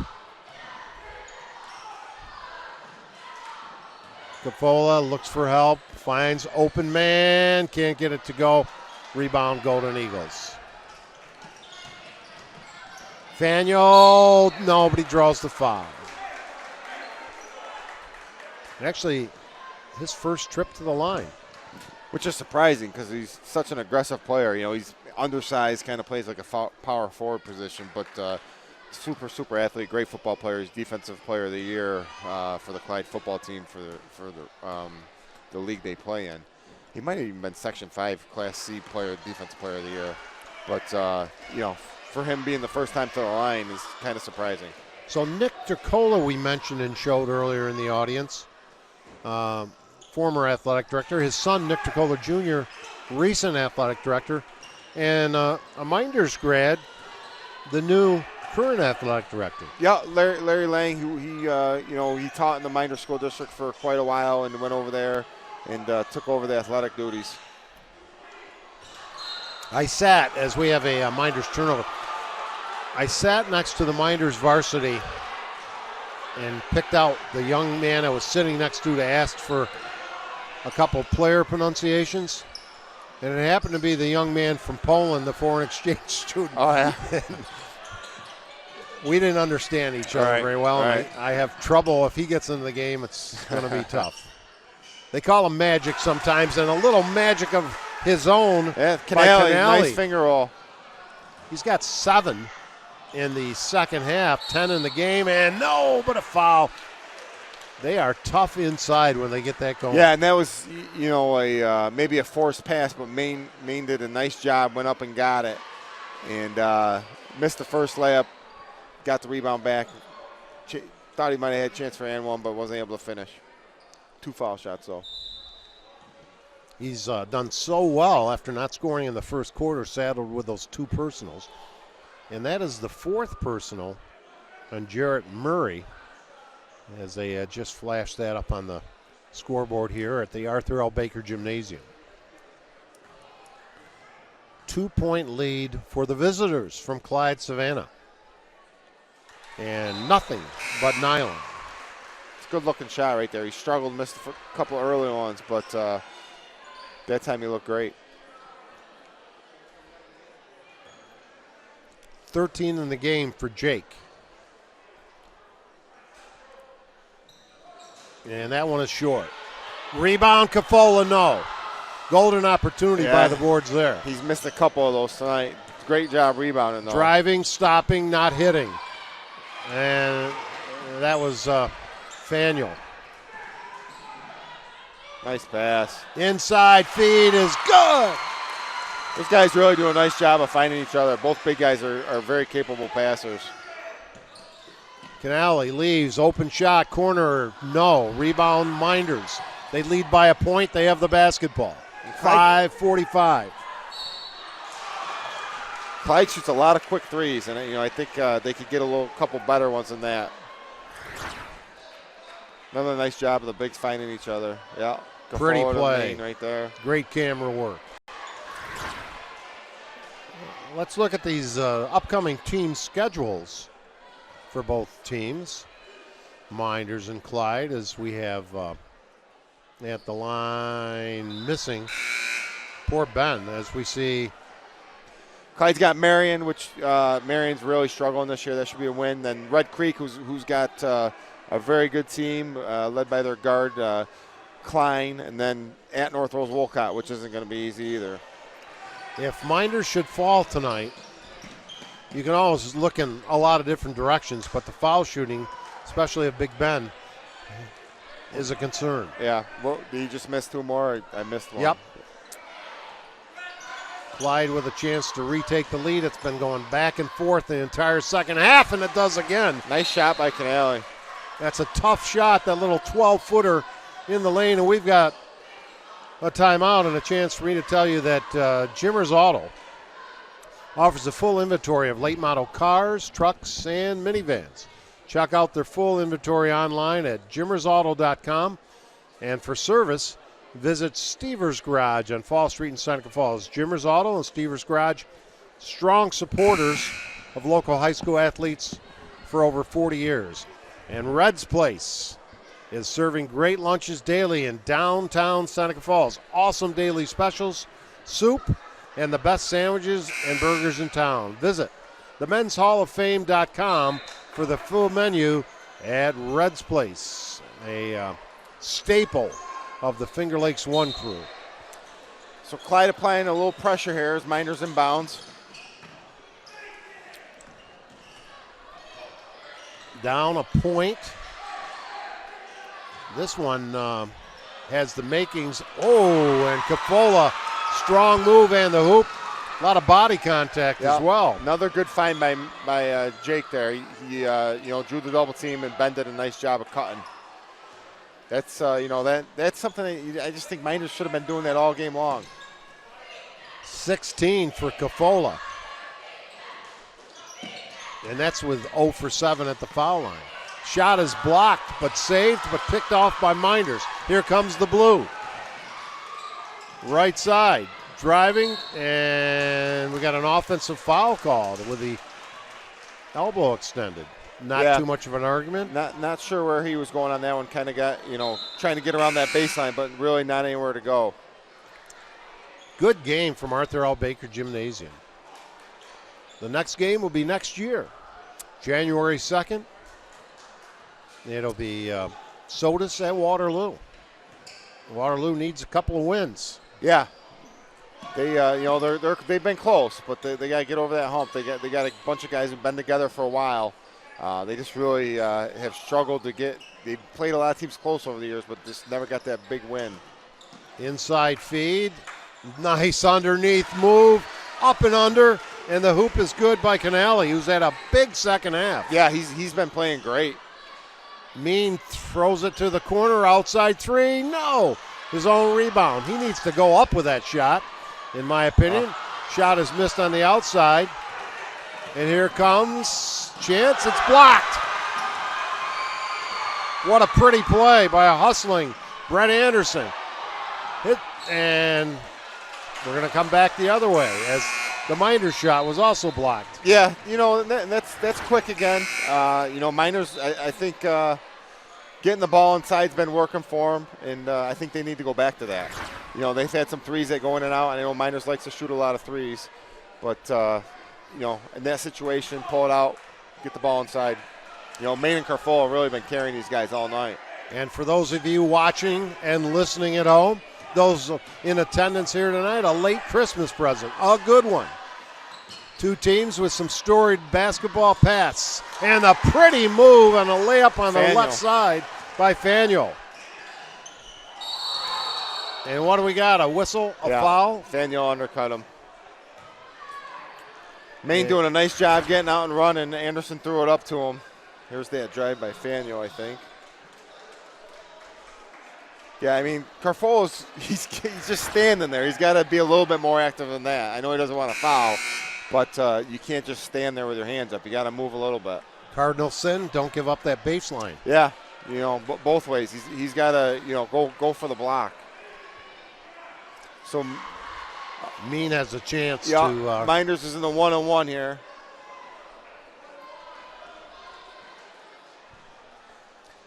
Cafola looks for help, finds open man, can't get it to go. Rebound, Golden Eagles. Faneuil, nobody draws the foul. Actually, his first trip to the line. Which is surprising because he's such an aggressive player. You know, he's undersized, kind of plays like a power forward position, but super athlete, great football player. He's defensive player of the year for the Clyde football team for the league they play in. He might have even been Section 5 Class C defensive player of the year. But, you know, for him being the first time to the line is kind of surprising. So Nick Turcola we mentioned and showed earlier in the audience, former athletic director. His son, Nick Turcola Jr., recent athletic director. And a Mynderse grad, the new current athletic director. Yeah, Larry Lang, who he taught in the Mynderse School District for quite a while and went over there and took over the athletic duties. I sat, as we have a Mynderse turnover, I sat next to the Mynderse varsity and picked out the young man I was sitting next to ask for a couple player pronunciations. And it happened to be the young man from Poland, the foreign exchange student. Oh, yeah. We didn't understand each other very well. Right. I have trouble. If he gets into the game, it's going to be tough. They call him Magic sometimes, and a little magic of his own. Yeah, by Canale. nice finger roll. He's got 7 in the second half, 10 in the game, and no, but a foul. They are tough inside when they get that going. Yeah, and that was, maybe a forced pass, but Maine did a nice job, went up and got it, and missed the first layup, got the rebound back. Thought he might have had a chance for and one, but wasn't able to finish. 2 foul shots, though. He's done so well after not scoring in the first quarter, saddled with those 2 personals. And that is the 4th personal on Jarrett Murray, as they just flashed that up on the scoreboard here at the Arthur L. Baker Gymnasium. 2-point lead for the visitors from Clyde-Savannah. And nothing but nylon. It's a good-looking shot right there. He struggled, missed a couple of early ones, but that time he looked great. 13 in the game for Jake. And that one is short. Rebound, Cafola, no. Golden opportunity by the boards there. He's missed a couple of those tonight. Great job rebounding, though. Driving, stopping, not hitting. And that was Faneuil. Nice pass. Inside feed is good. Those guys really do a nice job of finding each other. Both big guys are very capable passers. Canale leaves, open shot, corner, no. Rebound, Mynderse. They lead by a point. They have the basketball. 5:45. Clyde shoots a lot of quick threes, and I think they could get a couple better ones than that. Another nice job of the bigs finding each other. Yeah, pretty play right there. Great camera work. Let's look at these upcoming team schedules for both teams, Mynderse and Clyde, as we have at the line missing poor Ben, as we see. Clyde's got Marion, which Marion's really struggling this year. That should be a win. Then Red Creek, who's got a very good team led by their guard, Klein, and then at North Rose Wolcott, which isn't going to be easy either. If Mynderse should fall tonight, you can always look in a lot of different directions, but the foul shooting especially if Big Ben is a concern. Yeah. Well, you just missed 2 more. I missed one. Yep. Clyde with a chance to retake the lead. It's been going back and forth the entire second half, and it does again. Nice shot by Canale. That's a tough shot, that little 12-footer in the lane, and we've got a timeout and a chance for me to tell you that JIMMER'S Auto offers a full inventory of late model cars, trucks, and minivans. Check out their full inventory online at jimmersauto.com. And for service, visit Stever's Garage on Fall Street in Seneca Falls. JIMMER'S Auto and Stever's Garage, strong supporters of local high school athletes for over 40 years. And Red's Place is serving great lunches daily in downtown Seneca Falls. Awesome daily specials, soup, and the best sandwiches and burgers in town. Visit themenshalloffame.com for the full menu at Red's Place, a staple of the Finger Lakes 1 crew. So Clyde applying a little pressure here as Mynderse inbounds. Down a point. This one has the makings. Oh, and Cafola, strong move and the hoop. A lot of body contact as well. Another good find by Jake there. He drew the double team, and Ben did a nice job of cutting. That's that's something that I just think Mynderse should have been doing that all game long. 16 for Cafola. And that's with 0 for 7 at the foul line. Shot is blocked, but saved, but picked off by Mynderse. Here comes the blue. Right side, driving, and we got an offensive foul called with the elbow extended. Not too much of an argument. Not sure where he was going on that one. Kind of got, trying to get around that baseline, but really not anywhere to go. Good game from Arthur L. Baker Gymnasium. The next game will be next year, January 2nd. It'll be Sodas at Waterloo. Waterloo needs a couple of wins. Yeah, they've been close, but they got to get over that hump. They got a bunch of guys who've been together for a while. They just really have struggled to get. They played a lot of teams close over the years, but just never got that big win. Inside feed, nice underneath move, up and under, and the hoop is good by Canale, who's had a big second half. Yeah, he's been playing great. Mean throws it to the corner, outside three, no. His own rebound. He needs to go up with that shot, in my opinion. Shot is missed on the outside. And here comes chance. It's blocked. What a pretty play by a hustling Brett Anderson. And we're going to come back the other way as the Mynderse shot was also blocked. Yeah, that's quick again. Mynderse, I think getting the ball inside's been working for them, and I think they need to go back to that. They've had some threes that go in and out. I know Mynderse likes to shoot a lot of threes, but in that situation, pull it out, get the ball inside. Maine and Carfol have really been carrying these guys all night. And for those of you watching and listening at home, those in attendance here tonight, a late Christmas present, a good one. Two teams with some storied basketball pasts. And a pretty move and a layup on the left side by Faneuil. And what do we got, a whistle, a foul? Faneuil undercut him. Maine doing a nice job getting out and running. Anderson threw it up to him. Here's that drive by Faneuil, I think. Yeah, I mean, Carfol he's just standing there. He's got to be a little bit more active than that. I know he doesn't want to foul, but you can't just stand there with your hands up. You got to move a little bit. Cardinal sin, don't give up that baseline. Yeah, both ways. He's got to, go for the block. So Mean has a chance to. Mynderse is in the 1-on-1 here.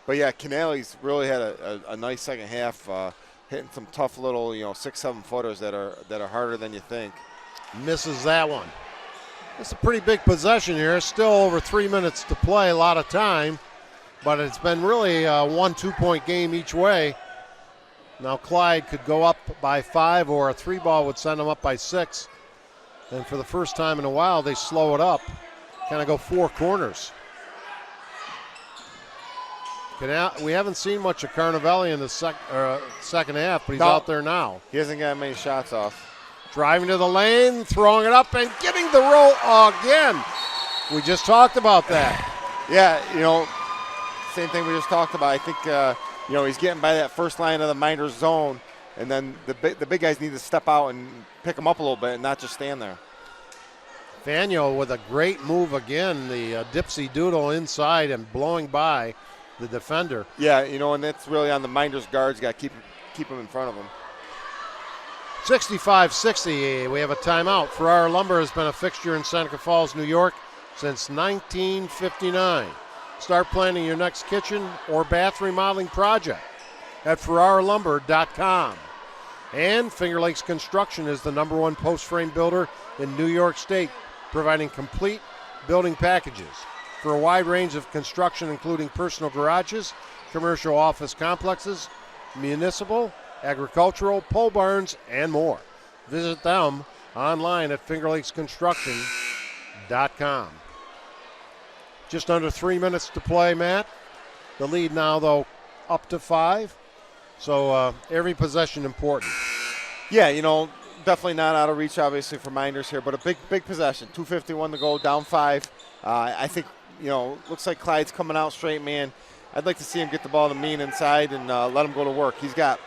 But yeah, Canale's really had a nice second half, hitting some tough little 6-7 footers that are harder than you think. Misses that one. It's a pretty big possession here. Still over 3 minutes to play, a lot of time, but it's been really a 1-2 point game each way. Now Clyde could go up by 5, or a 3-ball would send them up by 6. And for the first time in a while, they slow it up, kind of go 4 corners. We haven't seen much of Carnavelli in the second half, but he's No. out there now. He hasn't got many shots off. Driving to the lane, throwing it up, and getting the roll again. We just talked about that. Yeah, same thing we just talked about. I think, he's getting by that first line of the Mynderse zone, and then the big guys need to step out and pick him up a little bit and not just stand there. Faneuil with a great move again, the dipsy doodle inside and blowing by the defender. Yeah, and that's really on the Mynderse guards. Got to keep him in front of him. 65-60, we have a timeout. Ferrara Lumber has been a fixture in Seneca Falls, New York since 1959. Start planning your next kitchen or bath remodeling project at FerraraLumber.com. And Finger Lakes Construction is the #1 post-frame builder in New York State, providing complete building packages for a wide range of construction, including personal garages, commercial office complexes, municipal, agricultural, pole barns, and more. Visit them online at FingerLakesConstruction.com. Just under 3 minutes to play, Matt. The lead now, though, up to 5. So every possession important. Yeah, definitely not out of reach, obviously, for Mynderse here, but a big possession. 2:51 to go, down 5. I think, looks like Clyde's coming out straight man. I'd like to see him get the ball to Mean inside and let him go to work. He's got,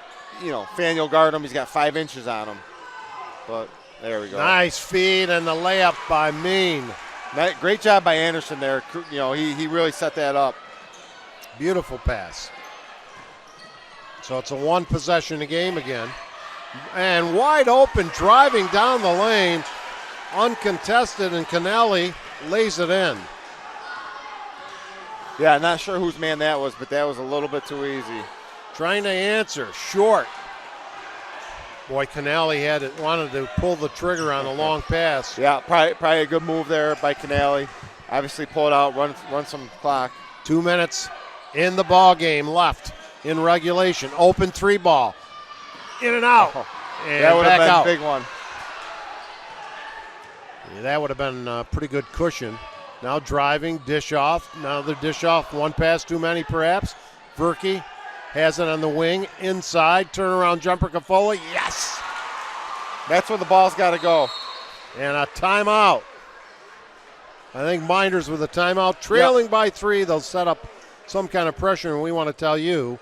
Faneuil guard him. He's got 5 inches on him. But there we go. Nice feed and the layup by Mean. Great job by Anderson there. He really set that up. Beautiful pass. So it's a 1 possession a game again. And wide open, driving down the lane, uncontested, and Canelli lays it in. Yeah, not sure whose man that was, but that was a little bit too easy. Trying to answer, short. Boy, Canelli wanted to pull the trigger on a long pass. Yeah, probably a good move there by Canelli. Obviously pull it out, run some clock. 2 minutes in the ball game left in regulation. Open 3 ball. In and out. And that would have been out. a big one. Yeah, that would have been a pretty good cushion. Now driving, dish off. Another dish off. 1 pass too many perhaps. Verkey has it on the wing. Inside. Turnaround jumper. Cafola. Yes! That's where the ball's got to go. And a timeout. I think Mynderse with a timeout. Trailing by 3. They'll set up some kind of pressure. And we want to tell you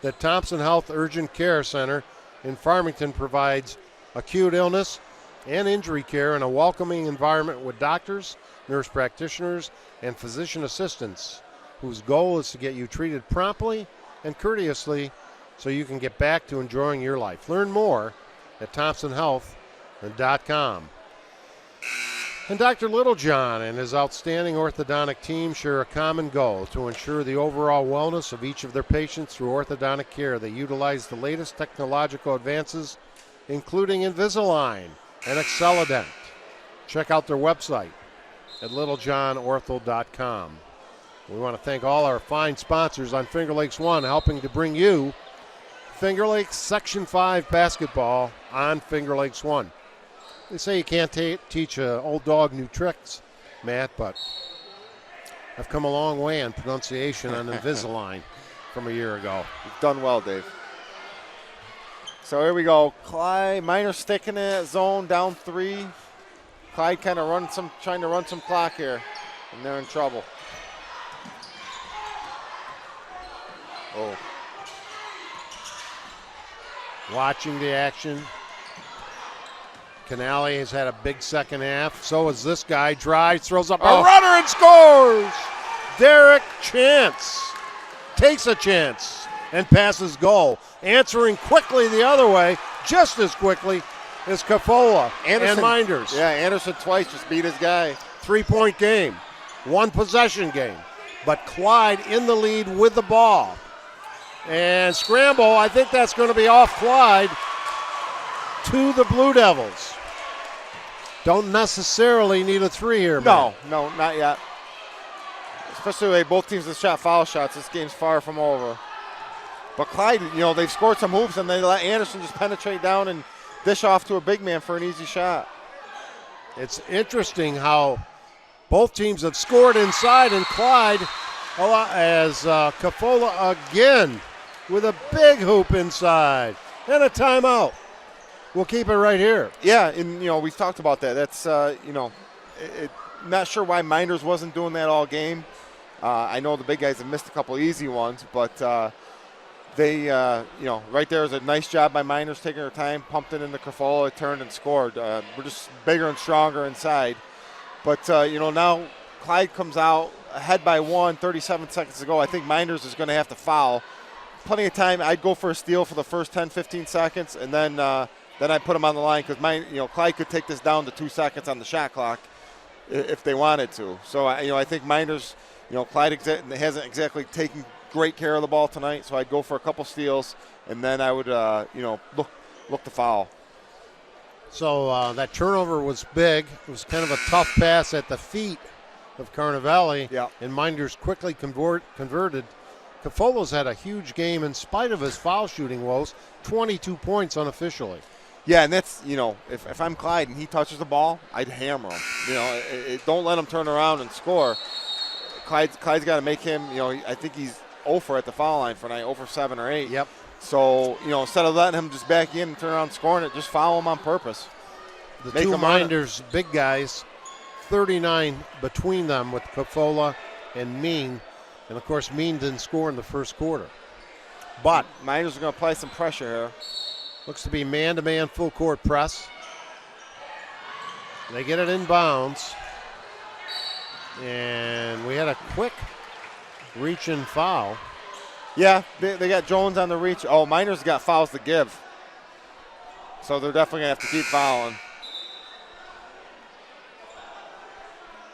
that Thompson Health Urgent Care Center in Farmington provides acute illness and injury care in a welcoming environment with doctors, nurse practitioners, and physician assistants whose goal is to get you treated promptly and courteously so you can get back to enjoying your life. Learn more at thompsonhealth.com. And Dr. Littlejohn and his outstanding orthodontic team share a common goal to ensure the overall wellness of each of their patients through orthodontic care. They utilize the latest technological advances, including Invisalign and Excellident. Check out their website at littlejohnortho.com. We want to thank all our fine sponsors on Finger Lakes 1, helping to bring you Finger Lakes Section 5 basketball on Finger Lakes 1. They say you can't teach an old dog new tricks, Matt, but I've come a long way on pronunciation on Invisalign from a year ago. You've done well, Dave. So here we go. Clyde, Mynderse sticking in that zone, down 3. Clyde kind of trying to run some clock here, and they're in trouble. Oh. Watching the action. Canelli has had a big second half. So has this guy. Drives, throws up a runner and scores! Derek Chance takes a chance and passes goal. Answering quickly the other way, just as quickly as Cafola and Mynderse. Yeah, Anderson twice just beat his guy. 3-point game, 1 possession game. But Clyde in the lead with the ball. And scramble, I think that's going to be off Clyde to the Blue Devils. Don't necessarily need a 3 here, man. No, not yet. Especially the way both teams have shot foul shots. This game's far from over. But Clyde, they've scored some hoops, and they let Anderson just penetrate down and dish off to a big man for an easy shot. It's interesting how both teams have scored inside, and Clyde As Cafola again with a big hoop inside and a timeout. We'll keep it right here. Yeah, and, we've talked about that. That's, not sure why Mynderse wasn't doing that all game. I know the big guys have missed a couple easy ones, but they, right there is a nice job by Mynderse taking their time, pumped it into Cafola, turned and scored. We're just bigger and stronger inside. But, now Clyde comes out ahead by 37 seconds to go. I think Mynderse is going to have to foul. Plenty of time. I'd go for a steal for the first 10, 15 seconds, and then I put him on the line because Clyde could take this down to 2 seconds on the shot clock if they wanted to. So, I think Mynderse, Clyde hasn't exactly taken great care of the ball tonight, so I'd go for a couple steals, and then I would, look to foul. So that turnover was big. It was kind of a tough pass at the feet of Carnevale, and Mynderse quickly converted. Cafolo's had a huge game in spite of his foul shooting woes, 22 points unofficially. Yeah, and that's, if I'm Clyde and he touches the ball, I'd hammer him. Don't let him turn around and score. Clyde's got to make him, I think he's 0 for at the foul line for tonight, 0 for 7 or 8. Yep. So, instead of letting him just back in and turn around and scoring it, just foul him on purpose. The two Mynderse big guys, 39 between them with Cafola and Mean. And, of course, Mean didn't score in the first quarter. But Mynderse are going to apply some pressure here. Looks to be man-to-man full court press. They get it in bounds. And we had a quick reach-in foul. Yeah, they got Jones on the reach. Oh, Mynderse got fouls to give. So they're definitely going to have to keep fouling.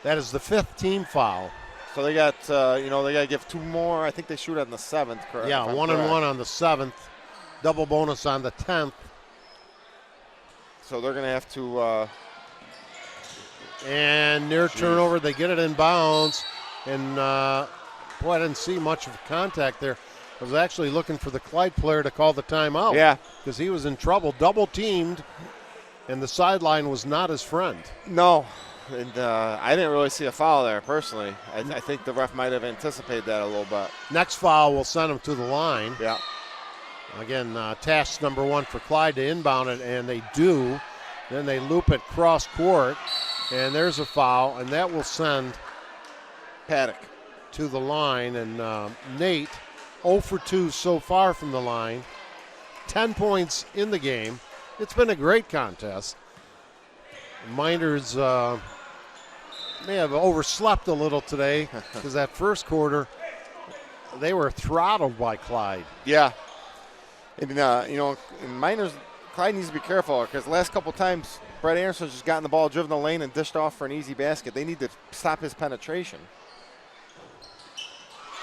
That is the 5th team foul. So they got, they got to give 2 more. I think they shoot on the 7th, correct? Yeah, 1 and 1 on the 7th. Double bonus on the 10th. So they're going to have to. And near turnover, they get it in bounds. And, boy, I didn't see much of contact there. I was actually looking for the Clyde player to call the timeout. Yeah. Because he was in trouble, double teamed, and the sideline was not his friend. No. And I didn't really see a foul there, personally. I think the ref might have anticipated that a little bit. Next foul will send him to the line. Yeah. Again, task number 1 for Clyde to inbound it, and they do. Then they loop it cross court, and there's a foul, and that will send Paddock to the line. And Nate, 0 for 2 so far from the line, 10 points in the game. It's been a great contest. Mynderse may have overslept a little today because that first quarter they were throttled by Clyde. Yeah. And, Mynderse, Clyde needs to be careful because the last couple times Brett Anderson's just gotten the ball, driven the lane, and dished off for an easy basket. They need to stop his penetration.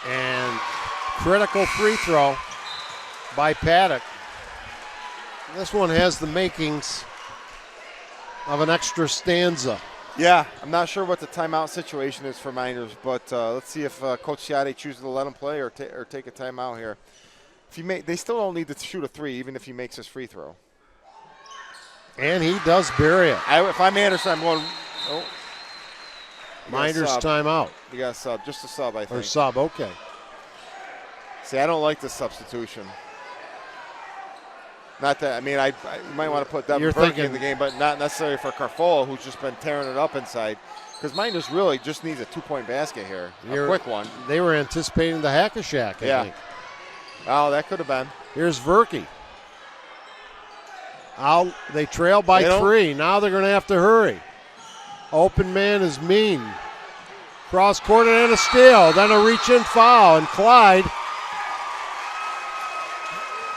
And critical free throw by Paddock. This one has the makings of an extra stanza. Yeah, I'm not sure what the timeout situation is for Mynderse, but let's see if Coach Ciade chooses to let him play or take a timeout here. They still don't need to shoot a 3, even if he makes his free throw. And he does bury it. If I'm Anderson, I'm going. Oh, Mynderse timeout. You got a sub, just a sub, I think. Or sub, okay. See, I don't like this substitution. Not that, you might want to put Devin Verkey in the game, but not necessarily for Cafola, who's just been tearing it up inside. Because Mynderse really just needs a 2-point basket here, a quick one. They were anticipating the hack-a-shack, I think. Oh, that could have been. Here's Verkey. They trail by 3. Now they're going to have to hurry. Open man is Mean. Cross court and a steal. Then a reach-in foul. And Clyde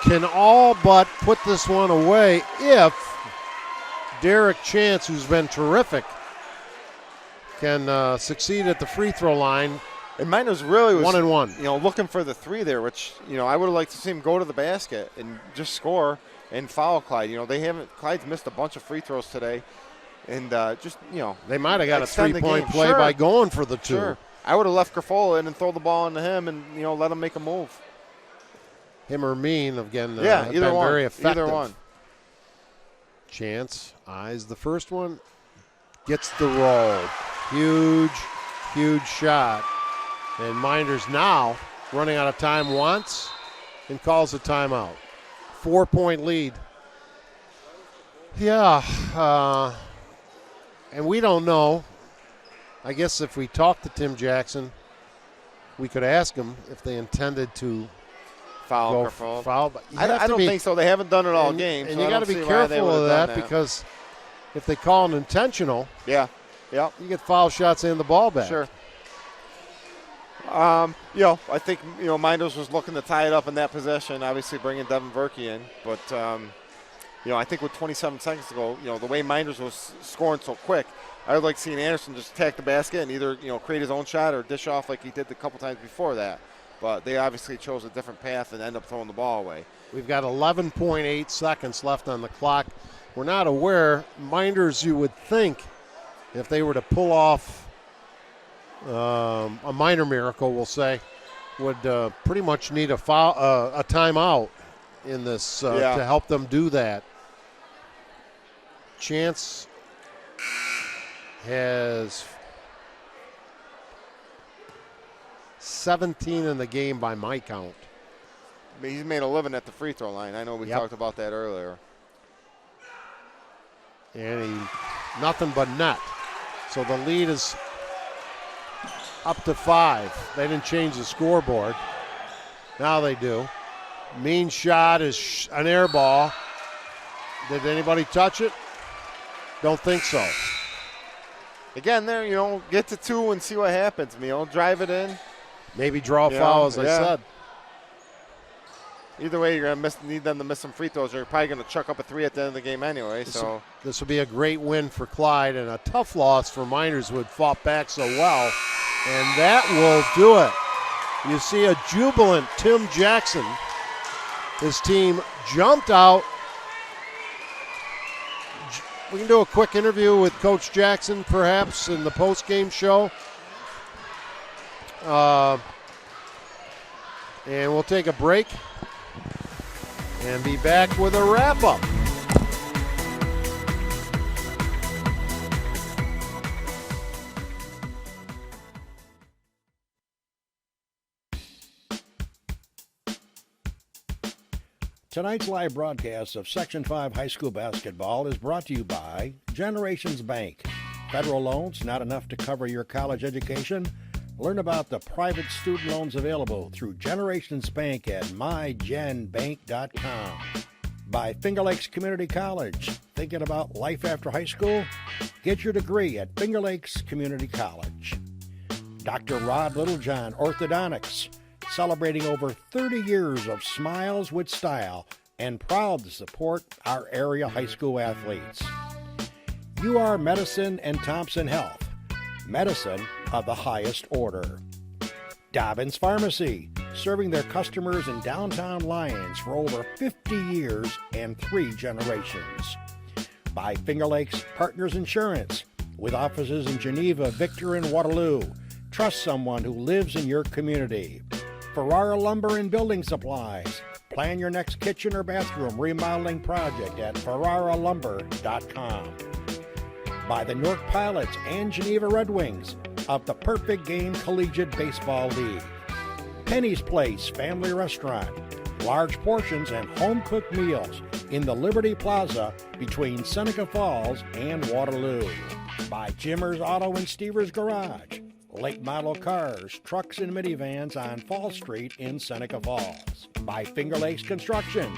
can all but put this one away if Derek Chance, who's been terrific, can succeed at the free throw line. And Mynderse really was 1 and 1. Looking for the 3 there, which I would have liked to see him go to the basket and just score and foul Clyde. Clyde's missed a bunch of free throws today, and they might have got a 3-point play by going for the 2. Sure. I would have left Cafola in and throw the ball into him and let him make a move. Him or Mean again. Either been one. Very effective. Either one. Chance eyes the first one, gets the roll. Huge shot. And Mynderse now running out of time once and calls a timeout. 4-point lead. Yeah, and we don't know. I guess if we talked to Tim Jackson, we could ask him if they intended to foul. But I don't think so. They haven't done it all game. And so you got to be careful of that because if they call it intentional, yeah, you get foul shots and the ball back. Sure. I think Mynderse was looking to tie it up in that possession. Obviously, bringing Devin Verkey in, but I think with 27 seconds to go, the way Mynderse was scoring so quick, I would like seeing Anderson just attack the basket and either create his own shot or dish off like he did a couple times before that. But they obviously chose a different path and end up throwing the ball away. We've got 11.8 seconds left on the clock. We're not aware. Mynderse, you would think, if they were to pull off a minor miracle, we'll say, would pretty much need a timeout in this to help them do that. Chance has 17 in the game by my count. He's made a living at the free throw line. I know we talked about that earlier. And nothing but net. So the lead is up to 5. They didn't change the scoreboard. Now they do. Mean shot is an air ball. Did anybody touch it? Don't think so. Again, there, get to 2 and see what happens. Drive it in. Maybe draw a foul, as I said. Either way, you're going to need them to miss some free throws. You're probably going to chuck up a 3 at the end of the game anyway. This will be a great win for Clyde and a tough loss for Mynderse, who had fought back so well. And that will do it. You see a jubilant Tim Jackson. His team jumped out. We can do a quick interview with Coach Jackson, perhaps, in the post-game show. And we'll take a break and be back with a wrap-up. Tonight's live broadcast of Section 5 High School Basketball is brought to you by Generations Bank. Federal loans not enough to cover your college education? Learn about the private student loans available through Generations Bank at mygenbank.com. By Finger Lakes Community College. Thinking about life after high school? Get your degree at Finger Lakes Community College. Dr. Rod Littlejohn Orthodontics. Celebrating over 30 years of smiles with style and proud to support our area high school athletes. UR Medicine and Thompson Health. Medicine of the highest order. DOBBINS Pharmacy, serving their customers in downtown Lyons for over 50 years and 3 generations. By Finger Lakes Partners Insurance, with offices in Geneva, Victor, and Waterloo. Trust someone who lives in your community. Ferrara Lumber and Building Supplies. Plan your next kitchen or bathroom remodeling project at ferraralumber.com. By the Newark Pilots and Geneva Red Wings of the Perfect Game Collegiate Baseball League. Penny's Place Family Restaurant. Large portions and home-cooked meals in the Liberty Plaza between Seneca Falls and Waterloo. By JIMMER'S Auto and Stevers Garage. Late model cars, trucks, and minivans on Fall Street in Seneca Falls. By Finger Lakes Construction,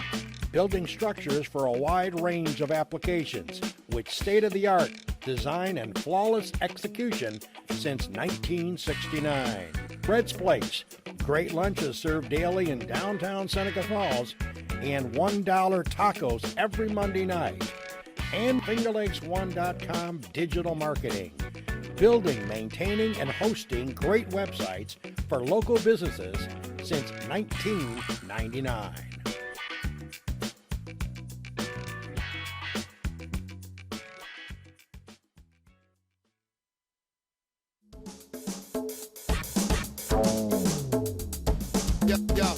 building structures for a wide range of applications with state-of-the-art design and flawless execution since 1969. Fred's Place, great lunches served daily in downtown Seneca Falls, and $1 tacos every Monday night. And FingerLakes1.com digital marketing. Building, maintaining, and hosting great websites for local businesses since 1999. Yeah.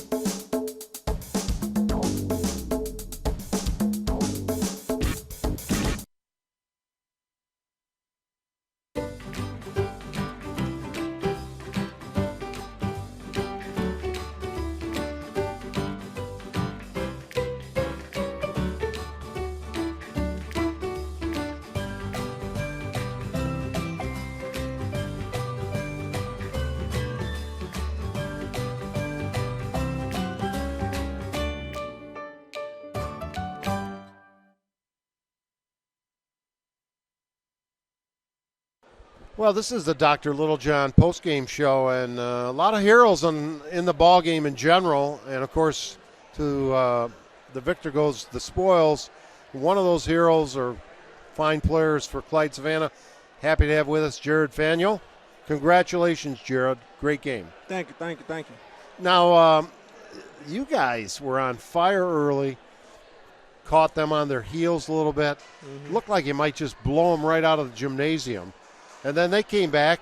Well, this is the Dr. Littlejohn postgame show, and a lot of heroes in the ball game in general. And, of course, to the victor goes the spoils. One of those heroes or fine players for Clyde-Savannah. Happy to have with us Jared Faniel. Congratulations, Jared. Great game. Thank you. Now, you guys were on fire early, caught them on their heels a little bit. Looked like you might just blow them right out of the gymnasium. And then they came back,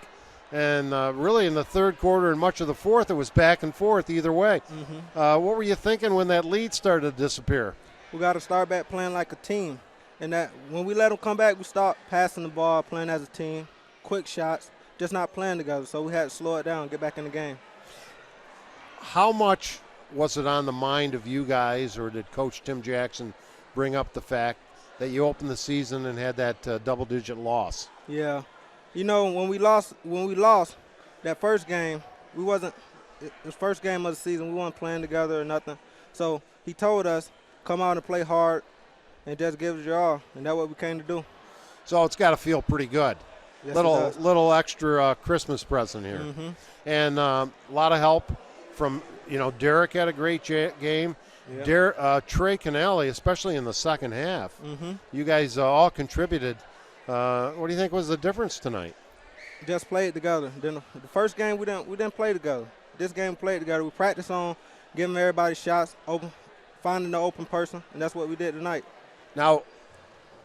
and really in the third quarter and much of the fourth, it was back and forth either way. What were you thinking when that lead started to disappear? We got to start back playing like a team. And that when we let them come back, we start passing the ball, playing as a team, quick shots, just not playing together. So we had to slow it down, get back in the game. How much was it on the mind of you guys, or did Coach Tim Jackson bring up the fact that you opened the season and had that double-digit loss? Yeah. You know, when we lost that first game, the first game of the season, we weren't playing together or nothing. So he told us, come out and play hard and just give it your all, and that's what we came to do. So it's got to feel pretty good. Yes, little extra Christmas present here. And a lot of help from, Derek had a great game. Yeah. Trey Canale, especially in the second half. You guys all contributed. What do you think was the difference tonight? Just played together. Then the first game we didn't play together. This game we played together. We practiced on giving everybody shots, finding the open person, and that's what we did tonight. Now,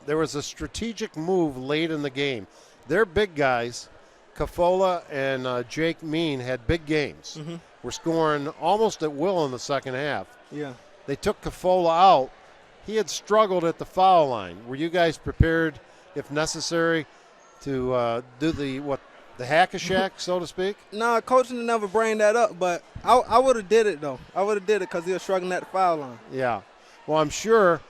there was a strategic move late in the game. Their big guys, Cafola and Jake Mean, had big games. Were scoring almost at will in the second half. Yeah. They took Cafola out. He had struggled at the foul line. Were you guys prepared, if necessary, to do the hack-a-shack, so to speak? No, coach didn't never bring that up, but I would have did it, though. I would have did it because he was struggling at the foul line. Yeah. Well, I'm sure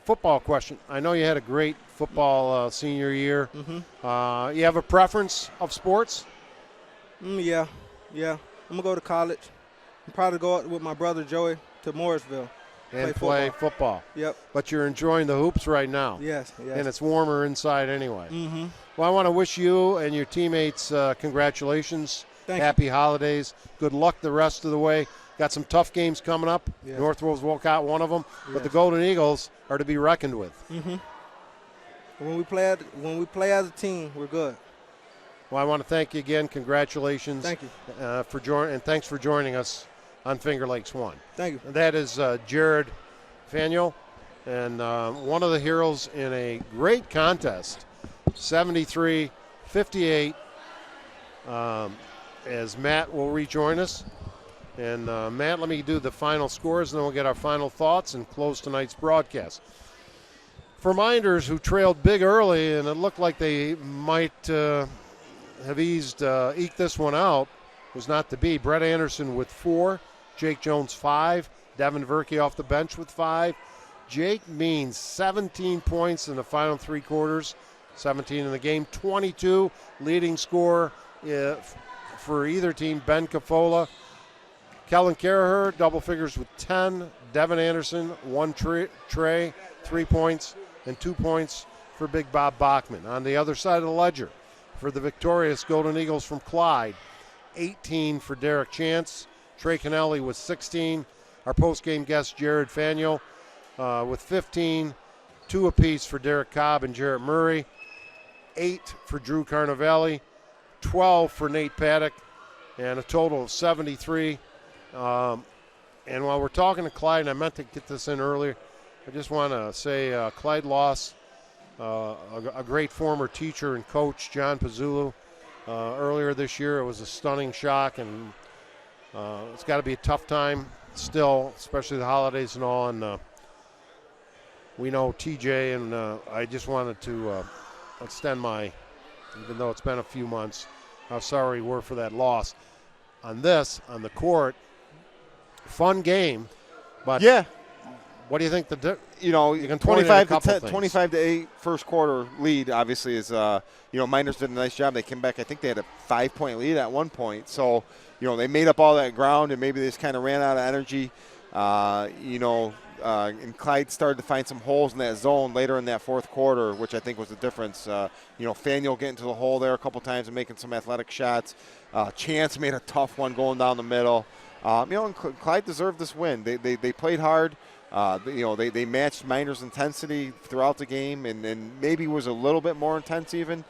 football question. I know you had a great football senior year. You have a preference of sports? Yeah. I'm going to go to college. I'll probably go out with my brother Joey to Morrisville. And play football. Yep. But you're enjoying the hoops right now. Yes. And it's warmer inside anyway. Well, I want to wish you and your teammates congratulations. Happy holidays. Good luck the rest of the way. Got some tough games coming up. Yes. North Wolcott, one of them. But the Golden Eagles are to be reckoned with. When we play as a team, we're good. Well, I want to thank you again. Congratulations. Thank you. And thanks for joining us on Finger Lakes 1. Thank you. And that is Jared Faniel, and one of the heroes in a great contest, 73-58, as Matt will rejoin us. And Matt, let me do the final scores, and then we'll get our final thoughts and close tonight's broadcast. For Mynderse, who trailed big early, and it looked like they might have eked this one out, was not to be. Brett Anderson with 4. Jake Jones 5. Devin Verkey off the bench with 5. Jake Means 17 points in the final 3 quarters. 17 in the game. 22 leading scorer for either team. Ben Cafola. Kellen Caraher, double figures with 10. Devin Anderson, 1 Trey, 3 points, and 2 points for Big Bob Bachman. On the other side of the ledger, for the victorious Golden Eagles from Clyde, 18 for Derek Chance. Trey Canelli with 16. Our post-game guest, Jared Faniel, with 15. 2 apiece for Derek Cobb and Jarrett Murray. 8 for Drew Carnevale. 12 for Nate Paddock. And a total of 73. And while we're talking to Clyde, and I meant to get this in earlier, I just want to say Clyde lost a great former teacher and coach, John Pizzulu, earlier this year. It was a stunning shock, and it's got to be a tough time still, especially the holidays and all. And we know TJ, and I just wanted to extend my, even though it's been a few months, how sorry we're for that loss. On the court, fun game, but yeah. What do you think? You can 25 to 8 first quarter lead obviously is Mynderse did a nice job. They came back. I think they had a 5-point lead at one point. So they made up all that ground, and maybe they just kind of ran out of energy. and Clyde started to find some holes in that zone later in that fourth quarter, which I think was the difference. Faneuil getting to the hole there a couple times and making some athletic shots. Chance made a tough one going down the middle. And Clyde deserved this win. They played hard. They matched Mynderse' intensity throughout the game, and maybe was a little bit more intense even.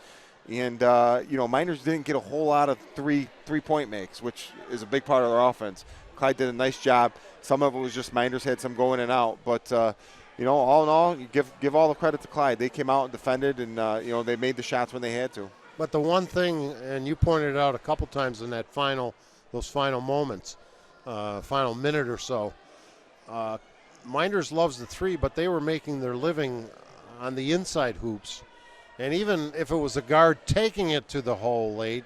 And Mynderse didn't get a whole lot of three-point makes, which is a big part of their offense. Clyde did a nice job. Some of it was just Mynderse had some going in and out, but all in all, you give all the credit to Clyde. They came out and defended, and they made the shots when they had to. But the one thing, and you pointed it out a couple times in those final moments, final minute or so, Mynderse loves the three, but they were making their living on the inside hoops. And even if it was a guard taking it to the hole late,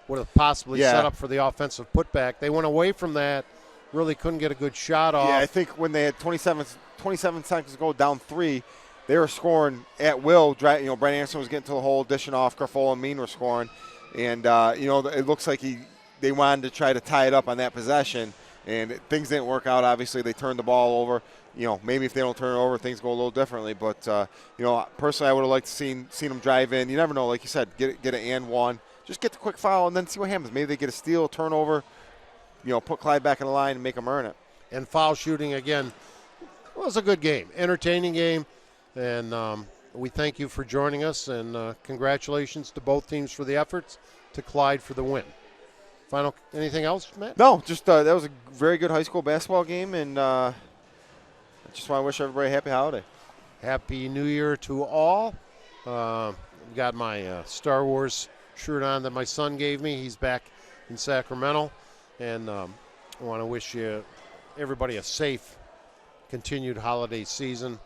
would have possibly set up for the offensive putback. They went away from that, really couldn't get a good shot off. Yeah, I think when they had 27 seconds to go down 3, they were scoring at will. Brandon Anderson was getting to the hole, dishing off. Graffola and Mean were scoring. And, it looks like they wanted to try to tie it up on that possession. And things didn't work out, obviously. They turned the ball over. Maybe if they don't turn it over, things go a little differently. But, personally, I would have liked to seen them drive in. You never know. Like you said, get an and one. Just get the quick foul and then see what happens. Maybe they get a steal, turnover, put Clyde back in the line and make them earn it. And foul shooting, again, was a good game, entertaining game. And we thank you for joining us. And congratulations to both teams for the efforts, to Clyde for the win. Anything else, Matt? No, just that was a very good high school basketball game. And I just want to wish everybody a happy holiday. Happy New Year to all. Got my Star Wars shirt on that my son gave me. He's back in Sacramento. And I want to wish everybody a safe, continued holiday season.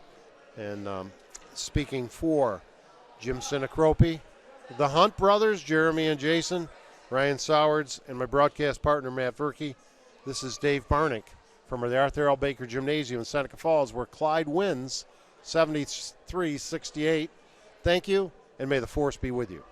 And speaking for Jim Sinacropi, the Hunt brothers, Jeremy and Jason, Ryan Sowards, and my broadcast partner, Matt Verkey, this is Dave Barnick from the Arthur L. Baker Gymnasium in Seneca Falls, where Clyde wins 73-68. Thank you, and may the force be with you.